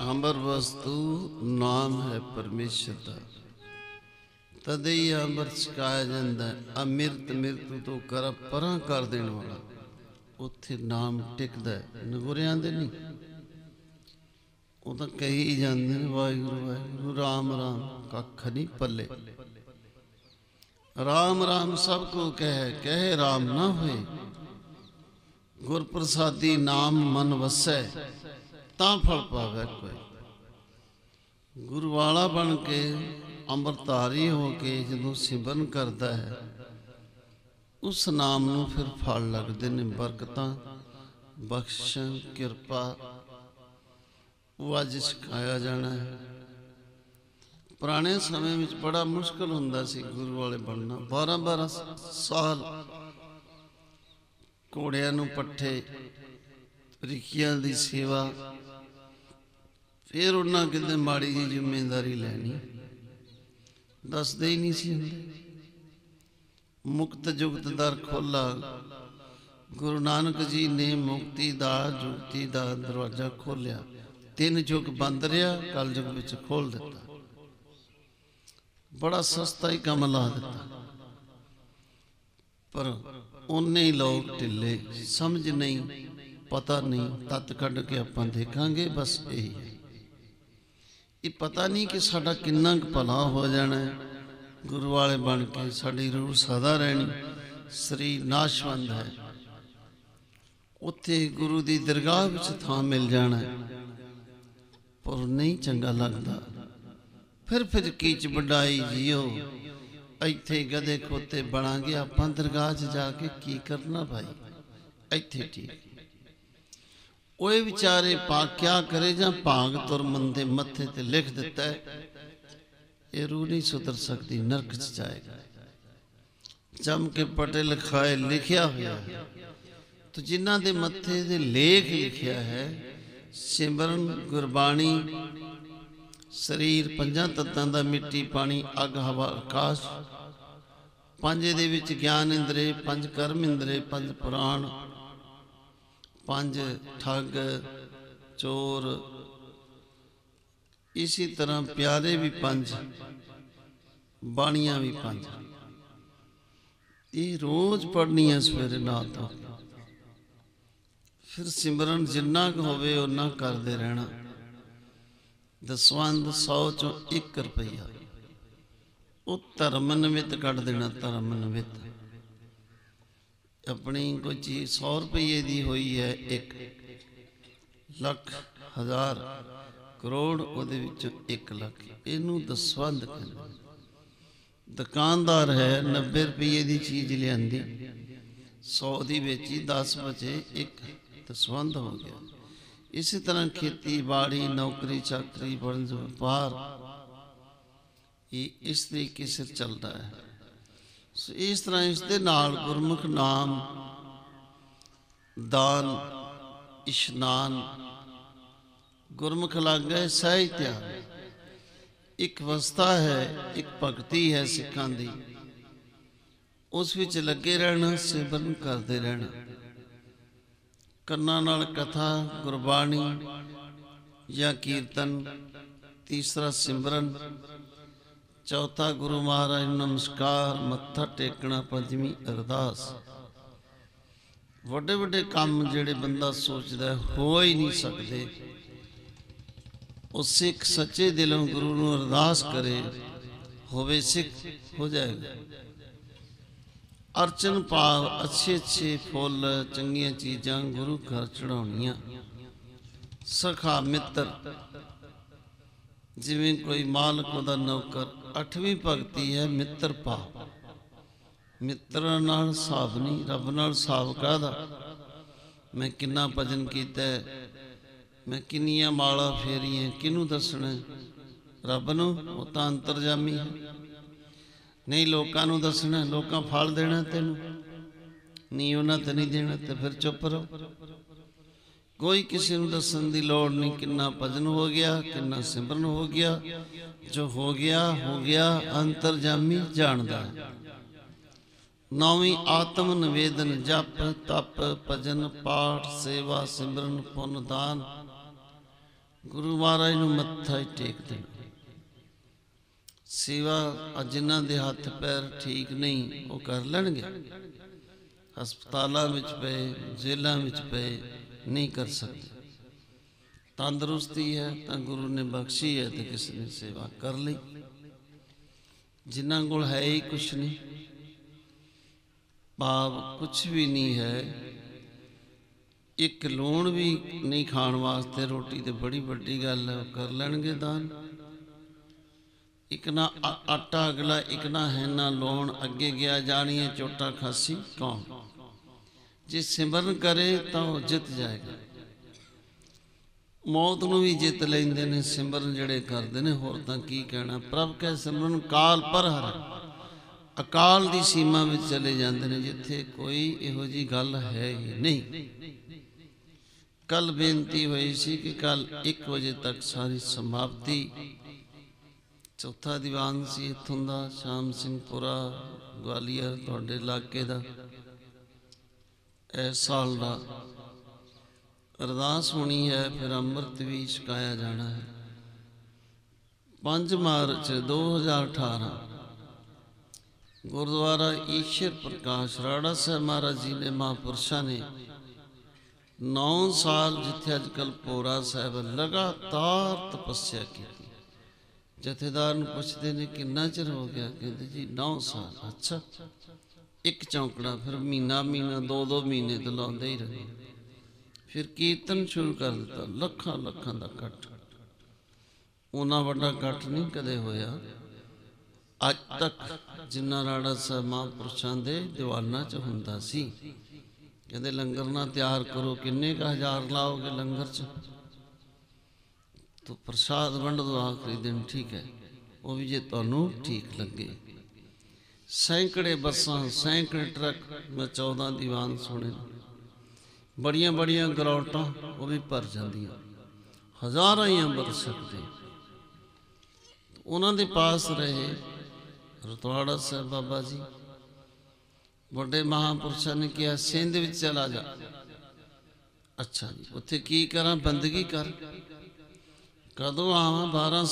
अमर वस्तु नाम है परमेश्वर का। तदे ही अमृत छकाया जाता है। अमृत मृत्यु तो कर परां कर देने वाला, उत्थे नाम टिकदा है। नगुरियां दे नहीं, वो तो कही जाते हैं वाहिगुरु वाहिगुरु राम राम, कख नहीं पल्ले। राम राम सबको कहे राम ना होए। गुर प्रसादी नाम मन वसै, तां फल पावे कोई। गुरु वाला बन के ਅੰਮ੍ਰਿਤਧਾਰੀ हो के ਜਦੋਂ सिमरन करता है, उस नाम ਨੂੰ फिर फल लगते ने, बरकतां बख्शन किरपा वो अज सिखाया जाना है। पुराने समय में बड़ा मुश्किल हुंदा सी गुरु वाले बनना। 12-12 साल घोड़ियां नूं पट्ठे, रिखियां दी सेवा, फिर उन्हां किते माड़ी जी जिम्मेदारी लैनी, दसदे ही नहीं सी हुंदे। मुक्त जुगत दर खोला, गुरु नानक जी ने मुक्ति दा जुगती दा दरवाजा खोलिया। 3 युग बंद रहा, कल युग विच खोल दिता। बड़ा सस्ता ही काम ला दिता, पर उन्ने ही लोग ढिले, समझ नहीं, पता नहीं। तत कढ़ के आपां देखांगे, बस यही है। ये पता नहीं कि साडा किन्ना भला हो जाना है गुरु वाले बन के। साडी रूह सदा रहनी, शरीर नाशवंद है, उत्थे गुरु दी दरगाह विच थां मिल जाना है, पर नहीं चंगा लगता। फिर कीच वड्डाई जियो, इत्थे गधे खोते बनांगे आपां दरगाह च जाके की करना भाई, इत्थे ठीक। ओए विचारे क्या करे, जा भाग तुर मंदे मत्थे ते लिख दिता है, ये रूह नहीं सुधर सकती, नरक च जाएगा। जम के पटे लिखाए लिखिया हुआ है, तो जिन्हां दे मत्थे दे लेख लिखिया है, सिमरन गुरबाणी शरीर 5 तत्तां दा, मिट्टी पानी अग हवा आकाश, 5 दे विच ज्ञान इंद्रे, 5 कर्म इंद्रे, 5 पुराण, 5 ठग चोर, इसी तरह प्यारे भी 5, बाणियां भी 5। ये रोज पढ़नी है सवेरे ना तो। फिर सिमरन जिन्ना होवे उन्ना करते रहना। दसवंध 100 चों 1 रुपया वो धर्म निमित्त कट देना। धर्म निमित्त अपनी कोई चीज 100 रुपये की हुई है, 1 लाख 1000 करोड़, ਉਹਦੇ ਵਿੱਚੋਂ 1 ਲੱਖ, ਇਹਨੂੰ ਦਸਵੰਧ ਕਹਿੰਦੇ। ਦੁਕਾਨਦਾਰ है 90 रुपये की चीज़ लियांदी, 100 की बेची, 10 बचे, 1 दसवंध हो गया। इसी तरह खेती बाड़ी, नौकरी चाकरी, वणज व्यापार, ये इस तरीके से चल रहा है। इस तरह इसके नाल गुरमुख नाम, दान, इशनान, गुरमुख लग गए साहित्य, एक अवस्था है, एक भगती है सिखां दी, उस विच लगे रहना, सिमरन करते रहना। कन्ना नाल कथा, गुरबाणी या कीर्तन, तीसरा सिमरन, चौथा गुरु महाराज नमस्कार, मत्था टेकना, 5वीं अरदास। वड्डे वड्डे काम जिहड़े बंदा सोचदा हो ही नहीं सकते, उस सिख सच्चे दिलों गुरु नूं अरदास करे, होवे सिख हो जाएगा। अर्चन भाव, अच्छे अच्छे फुल, चंगियां चीज़ां गुरु घर चढ़ाउणियां। सखा मित्र, जिवें कोई मालक दा नौकर। 8वीं भगती है मित्र भाव। मित्र नाल हिसाब नहीं, रब नाल हिसाब काहदा, मैं किन्ना भजन कीता, मैं किन्नियां माला फेरियां, किनू दसना, रब नूं, वो तां अंतरजामी है। नहीं लोकां नूं दसना, लोकां फल देना तैनूं, नहीं उन्हां ते नहीं देना, तो फिर चुप रहो। कोई किसी नूं दसन दी लोड़ नहीं, किन्ना भजन हो गया, किन्ना सिमरन हो गया, जो हो गया, अंतरजामी जानदा है। 9वीं आत्म निवेदन, जप तप भजन पाठ सेवा सिमरन पुन दान, गुरु महाराज नूं मत्था ही टेक देना। सेवा जिन्हां दे हथ पैर ठीक नहीं वो कर लैणगे, हस्पतालों में पे जेलों में पे नहीं कर सकते। तंदुरुस्ती है तो गुरु ने बख्शी है तो किसी ने सेवा कर ली। जिन्हां कोल है ही कुछ नहीं, भाव कुछ भी नहीं है, एक लूण भी नहीं खाण वास्ते रोटी तो बड़ी वड्डी गल है, कर लैणगे दान। एक ना आटा अगला, एक ना है ना लूण, अगे गया जानिए चोटा खासी कौन। जे सिमरन करे तो जित जाएगा, मौत नूं भी जित लैंदे ने सिमरन जिहड़े करदे ने। होर तां की कहना, प्रभ कै सिमरन काल पर हर, अकाल दी सीमा में चले जाते हैं जिथे कोई इहो जी गल है ही नहीं। कल बेनती हुई सी कि कल 1 बजे तक सारी समाप्ति। चौथा दीवान सी इत्थों दा, शाम सिंहपुरा ग्वालियर तुहाडे इलाके दा। इस साल दा अरदास होनी है, फिर अमृत भी छकाया जाना है। 5 मार्च 2018 गुरुद्वारा ईश्वर प्रकाश राड़ा साहब महाराज जी ने, महापुरुषों ने 9 साल जिथे अजकल पोरा साहब लगातार तपस्या की। जथेदार नूं पुछदे ने किन्ना चिर हो गया, कहते जी 9 साल। अच्छा, एक चौंकड़ा, फिर महीना 2-2 महीने तो लाउंदे ही रहे। फिर कीर्तन शुरू कर दिता, लखां लखां दा इकट्ठ। उन्ना वड्डा इकट्ठ नहीं कदे होया अज तक जिन्ना राड़ा साहब महापुरुषों के दीवाना च हुंदा सी। कहते लंगर ना तैयार करो, किन्ने का हज़ार लाओगे लंगर च, तो प्रसाद वंड दो आखिरी दिन, ठीक है, वो भी जे तुहानूं ठीक लगे। सैकड़े बसां, सैकड़े ट्रक, मैं 14 दीवान सुने, बड़ियां बड़ियां गरौटां वो भी भर जांदियां, हज़ारां ही अंबर सकते। उन्हां दे पास रहे रतवाड़ा साहब बाबा जी, बड़े महापुरुषों ने कहा सिंध विच चला जा। अच्छा जी, उत्थे की करा, बंदगी कर। कदों आवां, 12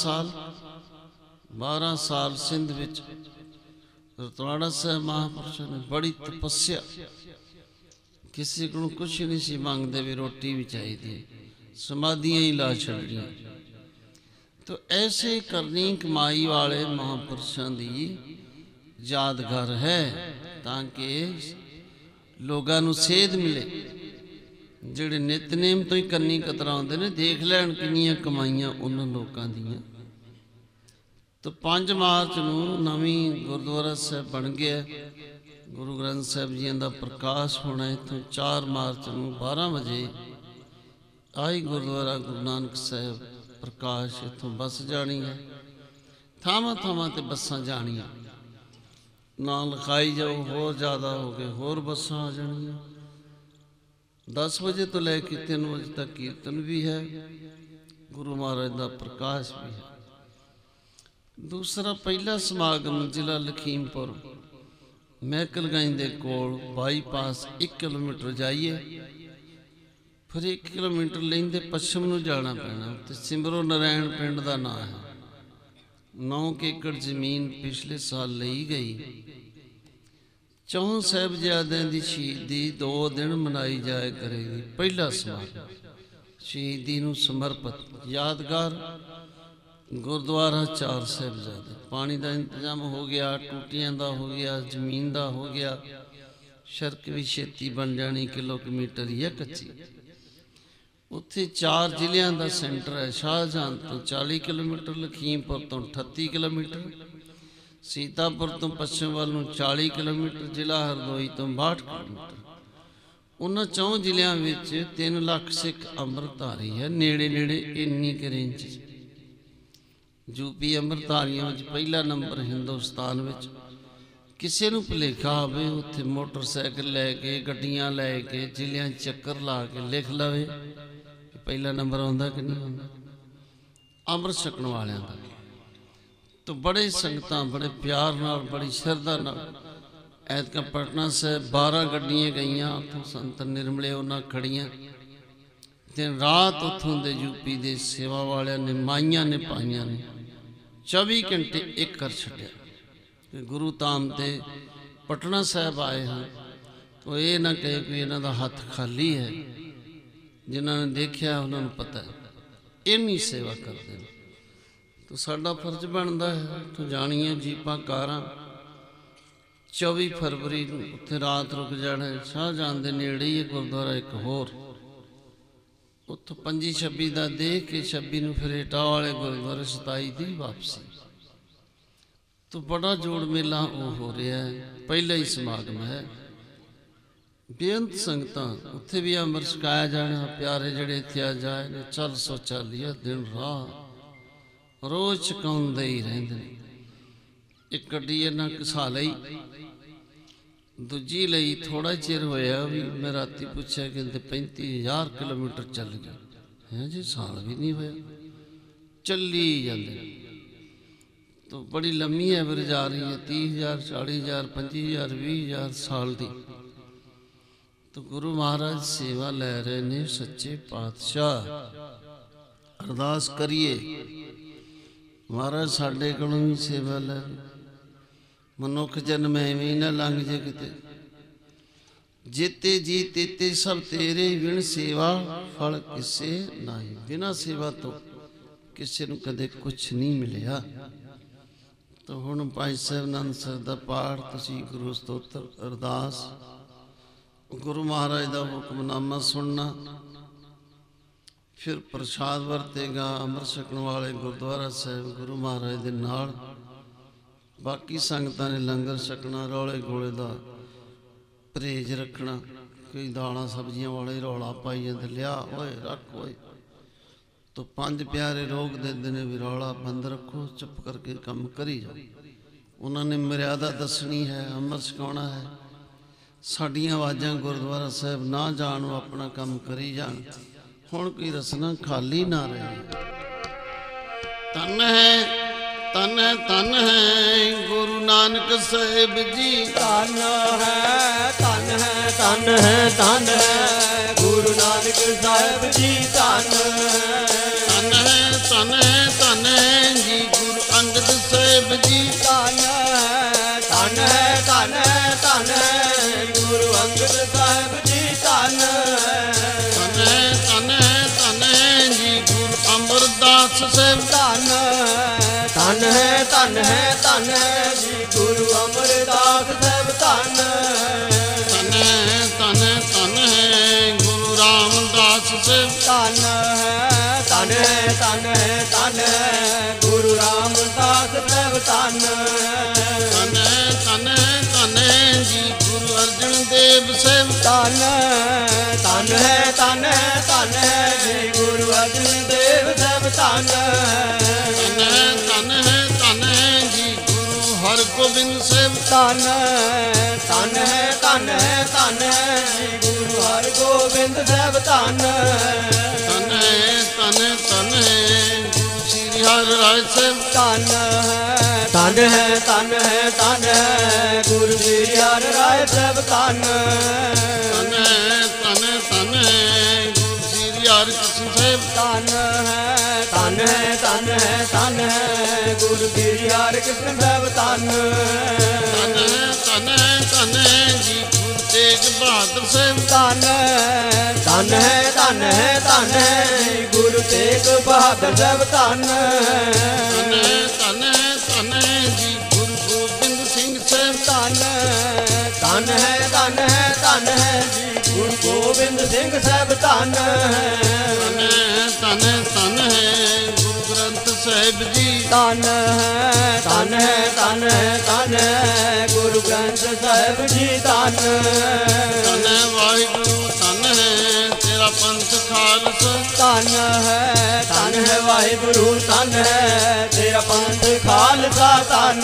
साल सिंध विच। रतवाड़ा साहब महापुरुषों ने बड़ी तपस्या, किसी को कुछ नहीं सी मंगते, भी रोटी भी चाहिए, समाधियां ही ला छड़ियां। तो ऐसे करनी कमाई वाले महापुरुषों की यादगार है, ताकि लोगों को सेध मिले। जिहड़े नितनेम तो ही करनी कतराउंदे ने, देख लैण किन्नियां कमाइयां उन्हां लोकां दियां। तो 5 मार्च नूं नवीं गुरुद्वारा साहब बन गया, गुरु ग्रंथ साहब जी का प्रकाश होना। इत्थों 4 मार्च नूं 12 बजे आई गुरुद्वारा गुरु नानक साहब प्रकाश, इत्थों बस जानी है। थावां थावां ते बसां जानियां, ना लिखाई जाओ, होर ज़्यादा हो गए, होर बसां आ जानियां। 10 बजे तो लैके 3 बजे तक कीर्तन भी है, गुरु महाराज का प्रकाश भी है। दूसरा पहला समागम जिला लखीमपुर महकलगंज के कोल बाईपास 1 किलोमीटर जाइए, फिर 1 किलोमीटर लेंदे पश्चिम नूं जाना पैना। तो सिमरो नारायण पिंड का नाम है। 9 एकड़ जमीन पिछले साल ली गई। 4 साहिबजादियां दी शहीदी 2 दिन मनाई जाया करेगी। पहला समागम शहीदी नूं समर्पित यादगार गुरुद्वारा 4 साहिबजादे। पानी का इंतजाम हो गया, टूटियां का हो गया, जमीन का हो गया, सड़क भी छेती बन जानी, किलोमीटर ही है कच्ची। उत्थे 4 जिलियां का सेंटर है। शाहजहां तो 40 किलोमीटर, लखीमपुर तो 38 किलोमीटर, सीतापुर तो पश्चिम वाल 40 किलोमीटर, जिला हरदोई तो 62 किलोमीटर। उन्होंने 4 जिलों में 3 लाख सिख अमृतधारी है। नेड़े नेड़े इन्नी के रेंज यूपी अमृतधारियों में पहला नंबर हिंदुस्तान में। किसी को भुलेखा हो उत्थे मोटरसाइकिल लैके गड्डियां लैके जिलियां चक्कर ला के लिख लवे पहला नंबर आता कि नहीं आता अमृत छकण वालियां का। तो बड़े संगत बड़े प्यार नाल बड़ी श्रद्धा नाल ऐतका पटना साहब 12 गड्डियां गई उतों संत निर्मले उन्हें खड़ियां। दिन रात उतों के यूपी के सेवा वाले ने माइया ने पाइया ने 24 घंटे एक कर छड्या। गुरु धाम ते पटना साहब आए हैं तो ये ना कहे कि इन्हों का हथ खाली है। जिन्होंने देखा उन्होंने पता है इन्नी सेवा करते हैं। तो साडा फर्ज बनता है तो जानिए जीपां कारां 24 फरवरी उत्थे रात रुक जाना है। शाहजहां दे नेड़े ही गुरुद्वारा एक होर उत्थों 25-26 का देख के 26 नूं फिर इटा वाले गुरुद्वारे 27 की वापसी। तो बड़ा जोड़ मेला वो हो रहा है। पहला ही समागम है। बेअंत संगतां उत्थे भी अमृत छकाया जाना। प्यारे जड़े इत्थे आ जाए ने चल सो चालिया दिन रात रोज छकाउंदे ही रहिंदे ने। एक गड्डी इन्हां घसा लई, दूजी लई थोड़ा चिर होया भी मैं राती पूछा कि 35,000 किलोमीटर चल गया है जी। साल भी नहीं होया चली जाते। तो बड़ी लम्मी एवरेज आ रही है 30,000 40,000 25,000 20,000 साल की। तो गुरु महाराज सेवा लै रहे ने सच्चे पातशाह। अरदास करिए महाराज साडे कोलों भी सेवा लै। मनुख जन्म एवं ना लंघ जे किते। जेते जी तेते सब तेरे बिन सेवा फल किसे नहीं। बिना सेवा तो किसी नूं कदे कुछ नहीं मिलिया। तो हुण भाई साहब आनंद साहब दा पाठ तुसीं गुरु स्तोत्र अरदास गुरु महाराज का हुक्मनामा सुनना। फिर प्रसाद वरतेगा अमृत छकण वाले गुरुद्वारा साहब गुरु महाराज के नाल। बाकी संगतां ने लंगर छकना। रौले गोले का परहेज रखना। कई दालां सब्जियां वाले रौला पाई जाते लिया ओए रख ओए। तो 5 प्यारे रोक देते हैं भी रौला बंद रखो चुप करके काम करी जाओ। उन्होंने मर्यादा दसनी है अमृत छकाउणा है। साड़ियाँ आवाज़ां गुरुद्वारा साहब ना जान अपना काम करी जान। हुण कोई रसना खाली ना रहे। तन है तन है तन है गुरु नानक साहिब जी। तन है तन है तन है तन है गुरु नानक साहिब जी। तन है तन है तन है जी गुरु अंगद साहिब जी। तन है तन है तन है तन है गुरु अंगद साहिब जी। तन है तन है जी गुरु अमरदास साहिब। तन है तन है तन है जी गुरु अमरदास साहिब। तन है गुरु रामदास साहिब। तन है तन है तन है गुरु रामदास साहिब। तन है जी गुरु अर्जन देव साहिब। तन है तन है तन है जी गुरु अर्जन देव साहिब। तन है जी गुरु हरगोबिंद साहिब। तन है तन है तन है जी गुरु हरगोबिंद साहिब। तन है गुरु श्री हर राय साहिब। तन है तन है तन है गुरु श्री हर राय साहिब। तन है गुरु श्री हर कृष्ण साहिब। तन है तन है तन है गुरु श्री हर कृष्ण साहिब। तन है जी गुरु तेग बहादुर साहिब। तन है तन है तन है जी गुरु तेग बहादुर साहिब। तन है जी गुरु गोबिंद सिंह साहिब। तन है तन है तन है जी गुरु गोबिंद सिंह साहिब। तन है गुरु ग्रंथ साहिब जी। तन है तन है तन है तन है गुरु ग्रंथ साहिब जी। तन है वाहिगुरु तन है तेरा पंथ खालसा। तन है वाहिगुरु तन है तेरा पंथ खालसा। तन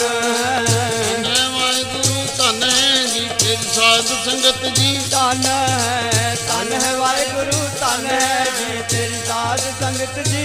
है वाहिगुरु तन है जी तेरी साध संगत जी। तन है वाहिगुरु तन है जी तेरी साध संगत जी।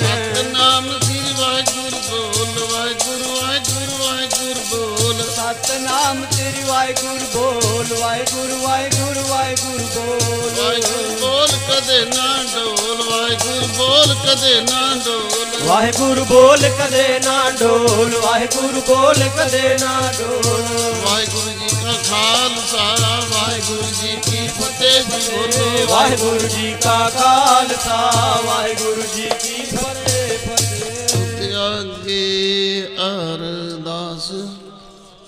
सतनाम श्री वाहिगुरु बोल वाहिगुरु वाहिगुरु वाहिगुरु बोल। सतनाम तेरी वाहिगुरु बोल वाहिगुरु वाहिगुरु वाहिगुरु बोल। वाहिगुरु बोल कदे ना डोल वाहिगुरु बोल ਕਦੇ ਨਾ ਡੋਲ। ਵਾਹਿਗੁਰੂ ਬੋਲ ਕਦੇ ਨਾ ਡੋਲ, ਵਾਹਿਗੁਰੂ ਬੋਲ ਕਦੇ ਨਾ ਡੋਲ। ਵਾਹਿਗੁਰੂ ਜੀ ਕਾ ਖਾਲਸਾ ਵਾਹਿਗੁਰੂ ਜੀ ਕੀ ਫਤਿਹ ਜੀ ਬੋਲੋ। ਵਾਹਿਗੁਰੂ ਜੀ ਕਾ ਖਾਲਸਾ ਵਾਹਿਗੁਰੂ ਜੀ